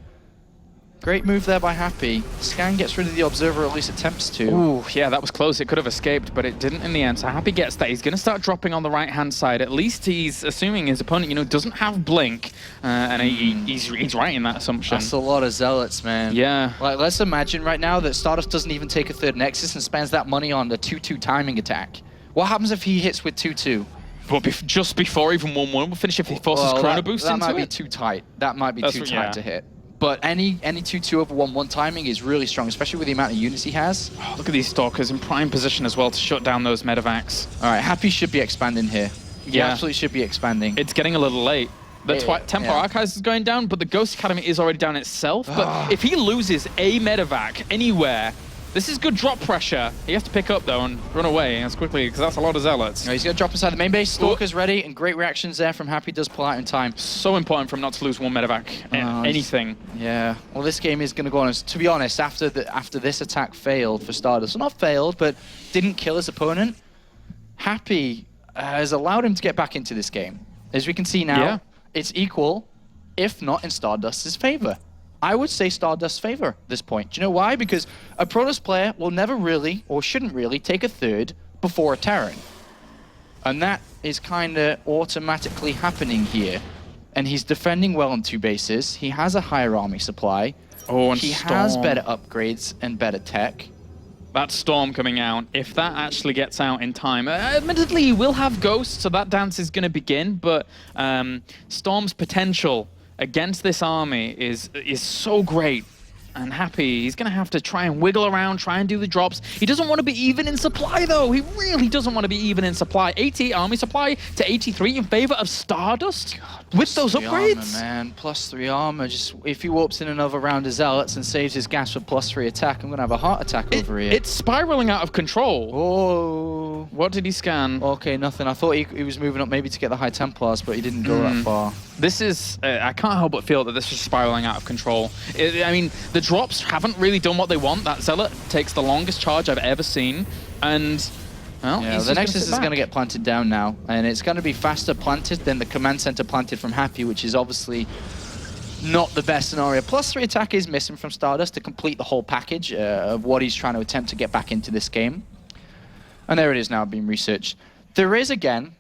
Great move there by Happy. Scan gets rid of the Observer, or at least attempts to. Ooh, yeah, that was close. It could have escaped, but it didn't in the end. So Happy gets that. He's going to start dropping on the right-hand side. At least he's assuming his opponent, you know, doesn't have Blink. And he's right in that assumption. That's a lot of Zealots, man. Yeah. Like, let's imagine right now that StarDust doesn't even take a third Nexus and spends that money on the 2-2 timing attack. What happens if he hits with 2-2? But just before even 1-1 will finish if he forces Chrono Boost into it? That might be too tight. That might be too tight to hit. But any 2-2 over 1-1 timing is really strong, especially with the amount of units he has. Oh, look at these Stalkers in prime position as well to shut down those Medivacs. All right, Happy should be expanding here. He absolutely should be expanding. It's getting a little late. That's why Tempo Archives is going down, but the Ghost Academy is already down itself. But if he loses a Medivac anywhere, this is good drop pressure. He has to pick up, though, and run away as quickly, because that's a lot of Zealots. No, he's going to drop inside the main base. Stalker's ready, and great reactions there from Happy. Does pull out in time. So important for him not to lose one Medivac. Anything. Yeah. Well, this game is going to go on. To be honest, after this attack failed for StarDust, well, not failed, but didn't kill his opponent, Happy has allowed him to get back into this game. As we can see now, it's equal, if not in StarDust's favor. I would say StarDust's favor at this point. Do you know why? Because a Protoss player will never really, or shouldn't really, take a third before a Terran. And that is kind of automatically happening here. And he's defending well on 2 bases. He has a higher army supply. Oh, and he has better upgrades and better tech. that Storm coming out, if that actually gets out in time, admittedly, he will have Ghost, so that dance is going to begin, but Storm's potential against this army is so great. And Happy, he's going to have to try and wiggle around, try and do the drops. He doesn't want to be even in supply, though. He really doesn't want to be even in supply. 88 army supply to 83 in favor of StarDust. God, with those upgrades. Armor, man. +3 armor. Just if he warps in another round of Zealots and saves his gas for +3 attack, I'm going to have a heart attack over here. It's spiraling out of control. Oh. What did he scan? Okay, nothing. I thought he was moving up maybe to get the High Templars, but he didn't go that far. This is, I can't help but feel that this is spiraling out of control. I mean, the drops haven't really done what they want. That Zealot takes the longest charge I've ever seen. And, well, yeah, the Nexus is going to get planted down now. And it's going to be faster planted than the command center planted from Happy, which is obviously not the best scenario. +3 attack is missing from StarDust to complete the whole package of what he's trying to attempt to get back into this game. And there it is now being researched. There is, again,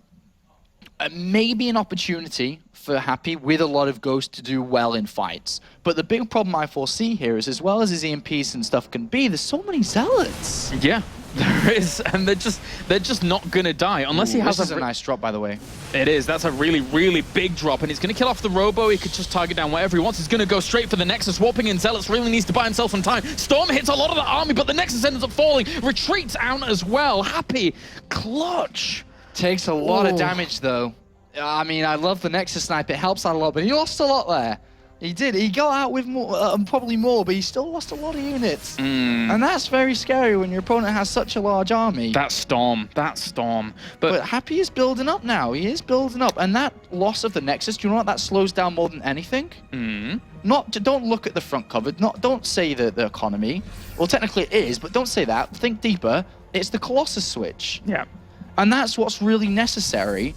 maybe an opportunity for Happy with a lot of Ghosts to do well in fights. But the big problem I foresee here is, as well as his EMPs and stuff can be, there's so many Zealots. Yeah, there is, and they're just not gonna die unless he has This is a nice drop, by the way. It is. That's a really, really big drop, and he's gonna kill off the Robo. He could just target down whatever he wants. He's gonna go straight for the Nexus. Warping in Zealots really needs to buy himself some time. Storm hits a lot of the army, but the Nexus ends up falling. Retreats out as well. Happy, clutch. Takes a lot of damage, though. I mean, I love the Nexus Snipe. It helps out a lot, but he lost a lot there. He did. He got out with more, probably more, but he still lost a lot of units. And that's very scary when your opponent has such a large army. That Storm. But Happy is building up now. He is building up. And that loss of the Nexus, do you know what that slows down more than anything? Don't look at the front cover. Don't say the economy. Well, technically it is, but don't say that. Think deeper. It's the Colossus switch. Yeah. And that's what's really necessary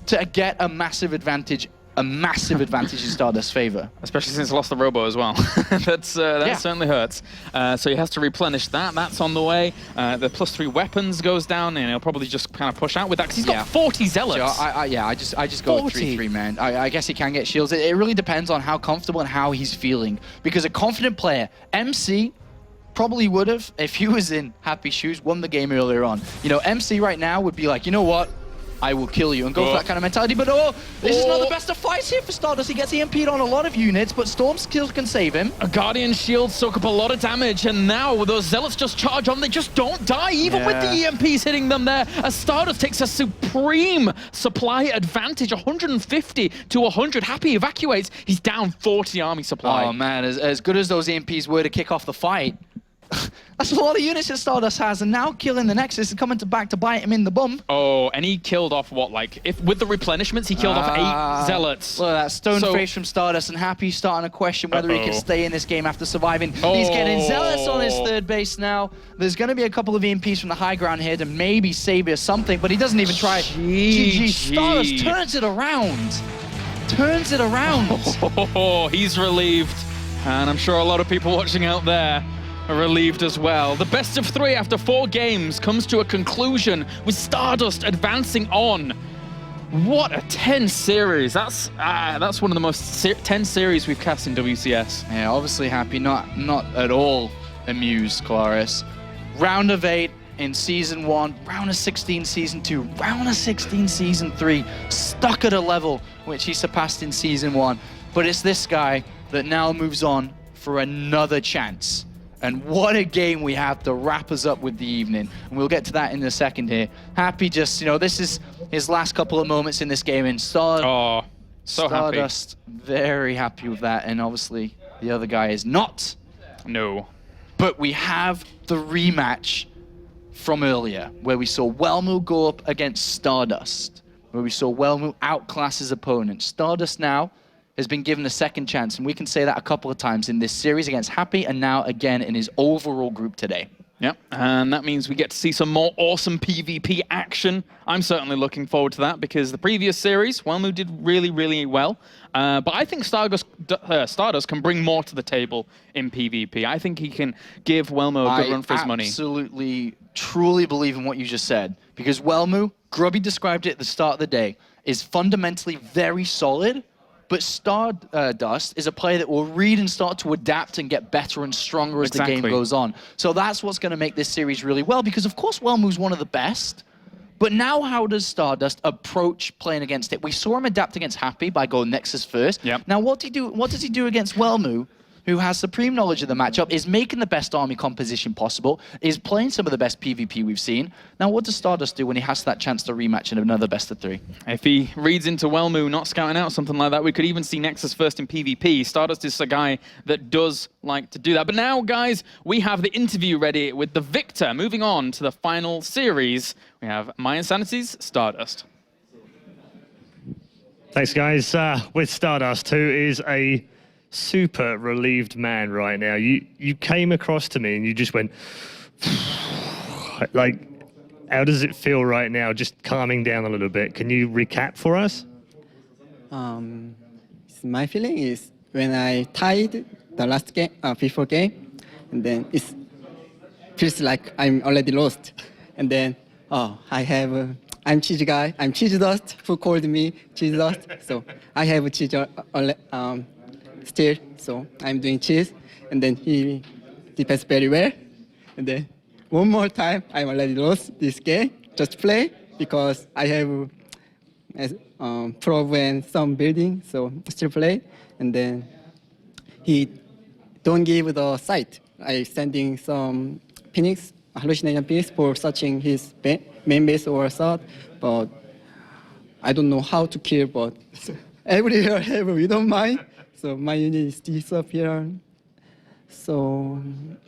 to get a massive advantage in StarDust's favor. Especially since he lost the Robo as well. That certainly hurts. So he has to replenish that. That's on the way. The +3 weapons goes down, and he'll probably just kind of push out with that, because he's got 40 Zealots. So I just go with 3-3, man. I guess he can get shields. It really depends on how comfortable and how he's feeling. Because a confident player, MC, probably would have, if he was in Happy shoes, won the game earlier on. You know, MC right now would be like, you know what? I will kill you, and go for that kind of mentality. But this is not the best of fights here for StarDust. He gets EMP'd on a lot of units, but Storm's skills can save him. A Guardian shield soak up a lot of damage, and now those Zealots just charge on. They just don't die, even with the EMPs hitting them there. As StarDust takes a supreme supply advantage, 150 to 100. Happy evacuates. He's down 40 army supply. Oh man, as good as those EMPs were to kick off the fight, that's a lot of units that StarDust has, and now killing the Nexus and coming back to bite him in the bum. Oh, and he killed off what, like, if with the replenishments, he killed off 8 Zealots. Look at that stone face from StarDust, and Happy starting to question whether he can stay in this game after surviving. He's getting Zealots on his third base now. There's going to be a couple of EMPs from the high ground here to maybe save us something, but he doesn't even try. GG. StarDust turns it around. Turns it around. Oh, he's relieved. And I'm sure a lot of people watching out there are relieved as well. The best of 3 after 4 games comes to a conclusion with StarDust advancing on. What a 10 series. That's one of the most 10 series we've cast in WCS. Yeah, obviously Happy, not at all amused, Claris. Round of 8 in Season 1, round of 16 Season 2, round of 16 Season 3, stuck at a level which he surpassed in Season 1. But it's this guy that now moves on for another chance. And what a game we have to wrap us up with the evening. And we'll get to that in a second here. Happy just, this is his last couple of moments in this game. And so StarDust, very happy with that. And obviously, the other guy is not. No. But we have the rematch from earlier, where we saw Wellmu go up against StarDust, where we saw Wellmu outclass his opponent. StarDust now has been given a second chance, and we can say that a couple of times in this series against Happy, and now again in his overall group today. Yep, and that means we get to see some more awesome PvP action. I'm certainly looking forward to that, because the previous series, Wellmu did really, really well. But I think StarDust can bring more to the table in PvP. I think he can give Wellmu a good run for his money. I absolutely, truly believe in what you just said, because Wellmu, Grubby described it at the start of the day, is fundamentally very solid, but StarDust is a player that will read and start to adapt and get better and stronger as the game goes on. So that's what's going to make this series really well, because of course Wellmu's one of the best. But now how does StarDust approach playing against it? We saw him adapt against Happy by going Nexus first. Yep. Now what does he do against Wellmu, who has supreme knowledge of the matchup, is making the best army composition possible, is playing some of the best PvP we've seen. Now what does StarDust do when he has that chance to rematch in another best of 3? If he reads into Wellmu not scouting out something like that, we could even see Nexus first in PvP. StarDust is a guy that does like to do that. But now, guys, we have the interview ready with the victor. Moving on to the final series, we have My Insanity's StarDust. Thanks, guys. With StarDust, who is a super relieved man right now. You came across to me and you just went, like, how does it feel right now? Just calming down a little bit. Can you recap for us? My feeling is when I tied the last game, before game, and then it feels like I'm already lost. And then, I'm Cheese Guy, I'm Cheese Dust, who called me Cheese Dust. So I have cheese still, so I'm doing cheese. And then he defends very well. And then one more time, I'm already lost this game. Just play, because I have proven some building, so still play. And then he don't give the site. I sending some Phoenix, hallucination Phoenix for searching his main base or south, but I don't know how to kill, but everywhere we don't mind. So my unit is disappear. So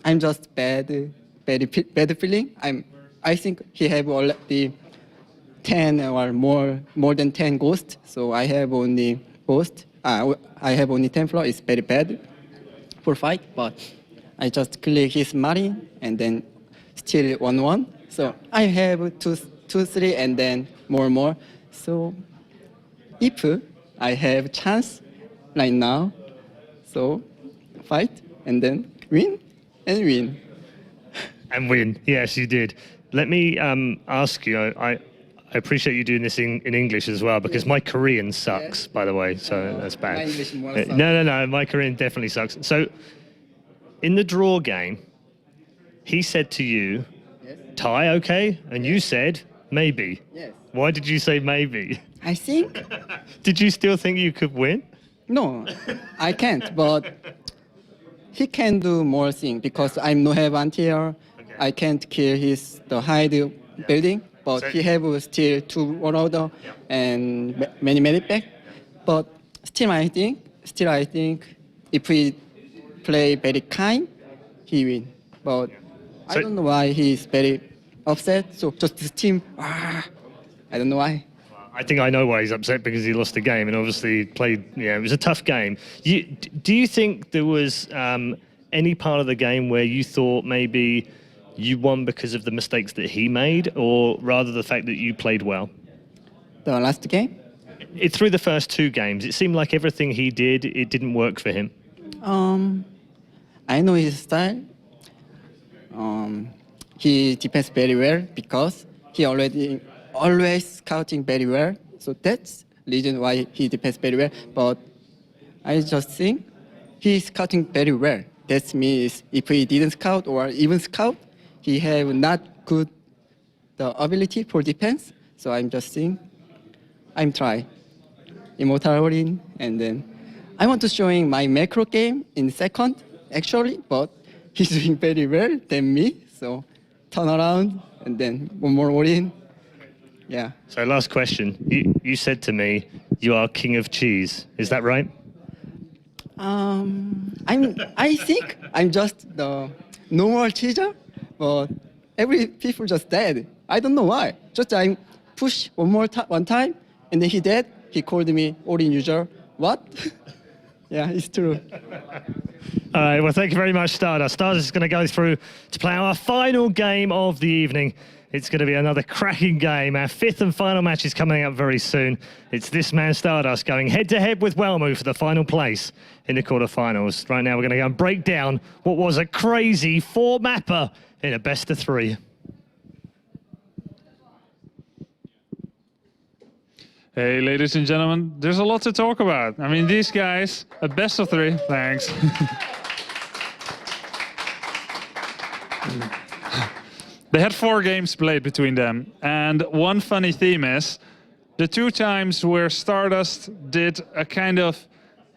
I'm just bad feeling. I think he have already 10 or more than 10 ghosts. So I have only ghost. I have only 10 floor. It's very bad for fight, but I just clear his marine and then still 1-1. So I have 2-3 and then more. So if I have chance right now, so fight and then win and win. And win. Yes, you did. Let me ask you, I appreciate you doing this in English as well, because my Korean sucks, by the way, so that's bad. My English more sucks. No, my Korean definitely sucks. So in the draw game, he said to you, tie, okay? And you said, maybe. Yes. Why did you say maybe? I think, Did you still think you could win? no, I can't, but he can do more things because I'm no have anti-air. I can't kill the hide building, but So- he have still 2 order and many back. But still I think if we play very kind, he win. But I So- don't know why he's very upset. So just this team, I don't know why. I think I know why he's upset, because he lost the game and obviously played. Yeah, it was a tough game. Do you think there was any part of the game where you thought maybe you won because of the mistakes that he made, or rather the fact that you played well? The last game, Through the first 2 games, it seemed like everything he did, it didn't work for him. I know his style. He defends very well because he always scouting very well. So that's the reason why he defends very well. But I just think he's scouting very well. That means if he didn't scout or even scout, he have not good the ability for defense. So I'm just saying, I'm try Immortal Orin, and then I want to showing my macro game in second actually, but he's doing very well than me. So turn around and then one more Orin. Yeah. So last question. You said to me, you are king of cheese. Is that right? I think I'm just the normal cheeser, but every people just dead. I don't know why. Just I push one time, and then he dead. He called me Orin user. What? Yeah, it's true. All right, well, thank you very much, StarDust. StarDust is going to go through to play our final game of the evening. It's going to be another cracking game. Our 5th and final match is coming up very soon. It's this man, StarDust, going head-to-head with Wellmu for the final place in the quarterfinals. Right now, we're going to go and break down what was a crazy 4-mapper in a best-of-3. Hey, ladies and gentlemen, there's a lot to talk about. I mean, these guys, a best of 3. Thanks. They had 4 games played between them. And one funny theme is the 2 times where StarDust did a kind of,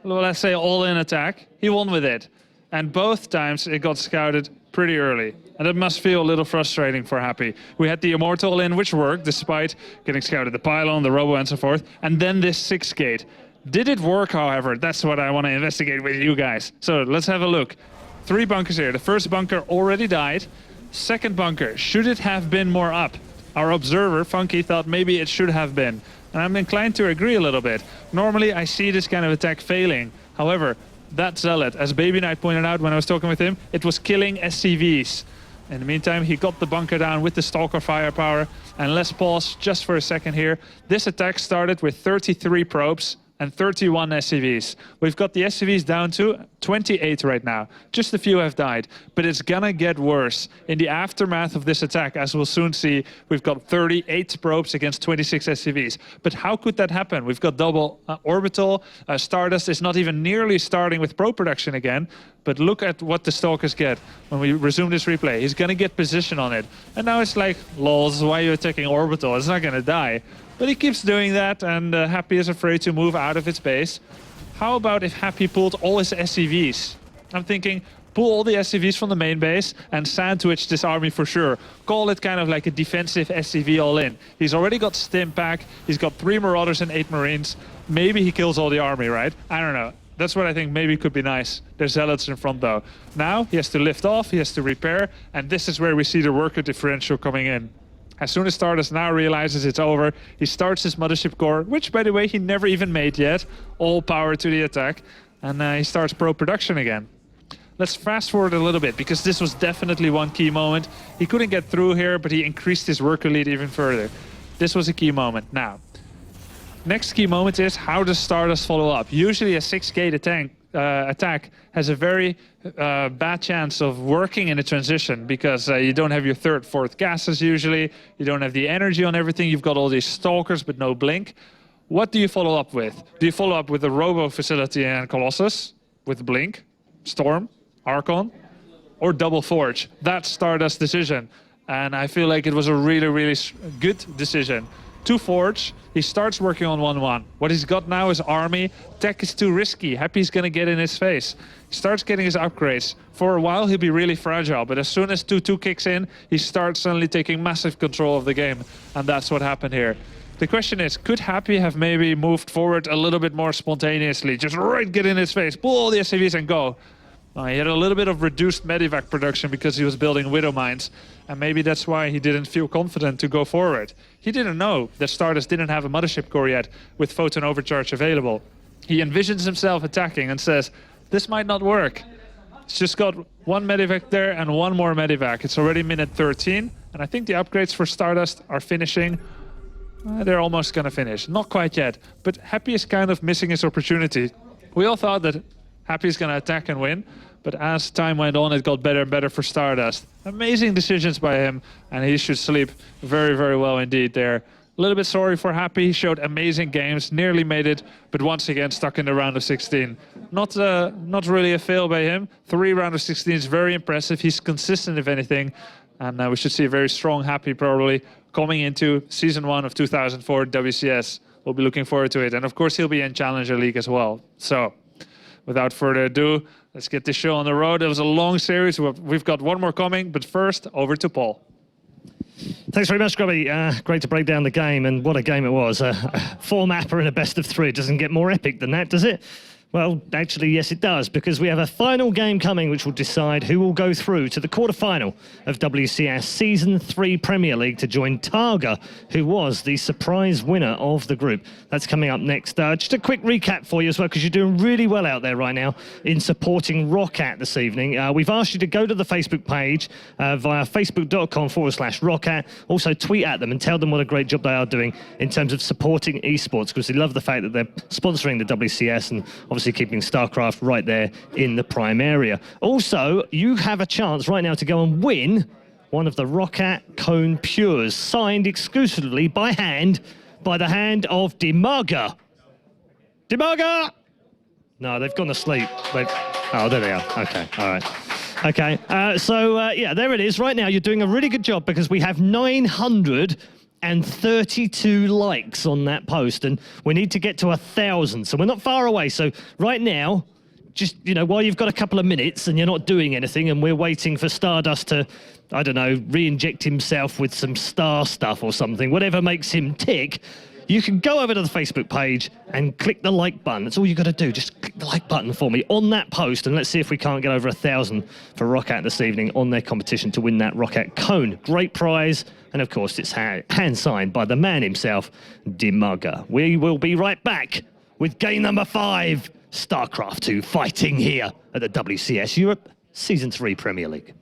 well, let's say, all-in attack, he won with it. And both times it got scouted pretty early. And it must feel a little frustrating for Happy. We had the Immortal in, which worked, despite getting scouted the Pylon, the Robo, and so forth. And then this 6 gate. Did it work, however? That's what I want to investigate with you guys. So let's have a look. 3 bunkers here. The first bunker already died. Second bunker, should it have been more up? Our observer, Funky, thought maybe it should have been. And I'm inclined to agree a little bit. Normally, I see this kind of attack failing. However, that Zealot, as Baby Knight pointed out when I was talking with him, it was killing SCVs. In the meantime, he got the bunker down with the Stalker firepower. And let's pause just for a second here. This attack started with 33 probes and 31 SCVs. We've got the SCVs down to 28 right now. Just a few have died, but it's gonna get worse. In the aftermath of this attack, as we'll soon see, we've got 38 probes against 26 SCVs. But how could that happen? We've got double orbital. StarDust is not even nearly starting with probe production again, but look at what the Stalkers get when we resume this replay. He's gonna get position on it. And now it's like, lols, why are you attacking orbital? It's not gonna die. But he keeps doing that, and Happy is afraid to move out of its base. How about if Happy pulled all his SCVs? I'm thinking, pull all the SCVs from the main base and sandwich this army for sure. Call it kind of like a defensive SCV all-in. He's already got Stim Pack, he's got 3 Marauders and 8 Marines. Maybe he kills all the army, right? I don't know. That's what I think maybe could be nice. There's Zealots in front though. Now he has to lift off, he has to repair, and this is where we see the worker differential coming in. As soon as StarDust now realizes it's over, he starts his Mothership Core, which, by the way, he never even made yet. All power to the attack. And he starts pro production again. Let's fast forward a little bit, because this was definitely one key moment. He couldn't get through here, but he increased his worker lead even further. This was a key moment. Now, next key moment is, how does StarDust follow up? Usually a 6-gate attack has a very bad chance of working in a transition, because you don't have your 3rd, 4th gases usually, you don't have the energy on everything, you've got all these Stalkers but no blink. What do you follow up with? Do you follow up with the Robo facility and Colossus, with blink, Storm, Archon, or double Forge? That's StarDust's decision, and I feel like it was a really, really good decision. 2 Forge, he starts working on 1-1. What he's got now is army. Tech is too risky. Happy's gonna get in his face. He starts getting his upgrades. For a while, he'll be really fragile, but as soon as 2-2 kicks in, he starts suddenly taking massive control of the game. And that's what happened here. The question is, could Happy have maybe moved forward a little bit more spontaneously? Just get in his face, pull all the SCVs and go. He had a little bit of reduced Medivac production because he was building Widow Mines, and maybe that's why he didn't feel confident to go forward. He didn't know that StarDust didn't have a Mothership Core yet with Photon Overcharge available. He envisions himself attacking and says, this might not work. It's just got 1 Medivac there and 1 more Medivac. It's already minute 13, and I think the upgrades for StarDust are finishing. They're almost gonna finish. Not quite yet, but Happy is kind of missing his opportunity. We all thought that Happy's gonna attack and win, but as time went on, it got better and better for StarDust. Amazing decisions by him, and he should sleep very, very well indeed there. A little bit sorry for Happy. He showed amazing games, nearly made it, but once again stuck in the round of 16. Not really a fail by him. 3 round of 16 is very impressive. He's consistent, if anything, and we should see a very strong Happy probably coming into Season 1 of 2004 WCS. We'll be looking forward to it, and of course he'll be in Challenger League as well. So, without further ado, let's get this show on the road. It was a long series. We've got one more coming, but first, over to Paul. Thanks very much, Grubby. Great to break down the game, and what a game it was. A 4-mapper and a best of 3. It doesn't get more epic than that, does it? Well, actually, yes, it does, because we have a final game coming which will decide who will go through to the quarterfinal of WCS Season 3 Premier League to join Targa, who was the surprise winner of the group. That's coming up next. Just a quick recap for you as well, because you're doing really well out there right now in supporting Roccat this evening. We've asked you to go to the Facebook page via facebook.com/Roccat. Also tweet at them and tell them what a great job they are doing in terms of supporting esports, because we love the fact that they're sponsoring the WCS and obviously keeping StarCraft right there in the prime area. Also, you have a chance right now to go and win one of the Roccat Cone Pures, signed exclusively by hand by the hand of Dimaga. Dimaga! No, they've gone to sleep. Oh, there they are. Okay, all right. Okay, yeah, there it is. Right now, you're doing a really good job because we have 932 likes on that post, and we need to get to 1,000. So we're not far away. So right now, just, while you've got a couple of minutes and you're not doing anything and we're waiting for StarDust to, I don't know, re-inject himself with some star stuff or something, whatever makes him tick, you can go over to the Facebook page and click the like button. That's all you got to do. Just click the like button for me on that post, and let's see if we can't get over 1,000 for Roccat this evening on their competition to win that Roccat cone. Great prize, and of course it's hand signed by the man himself, Dimaga. We will be right back with game number 5, StarCraft 2, fighting here at the WCS Europe Season 3 Premier League.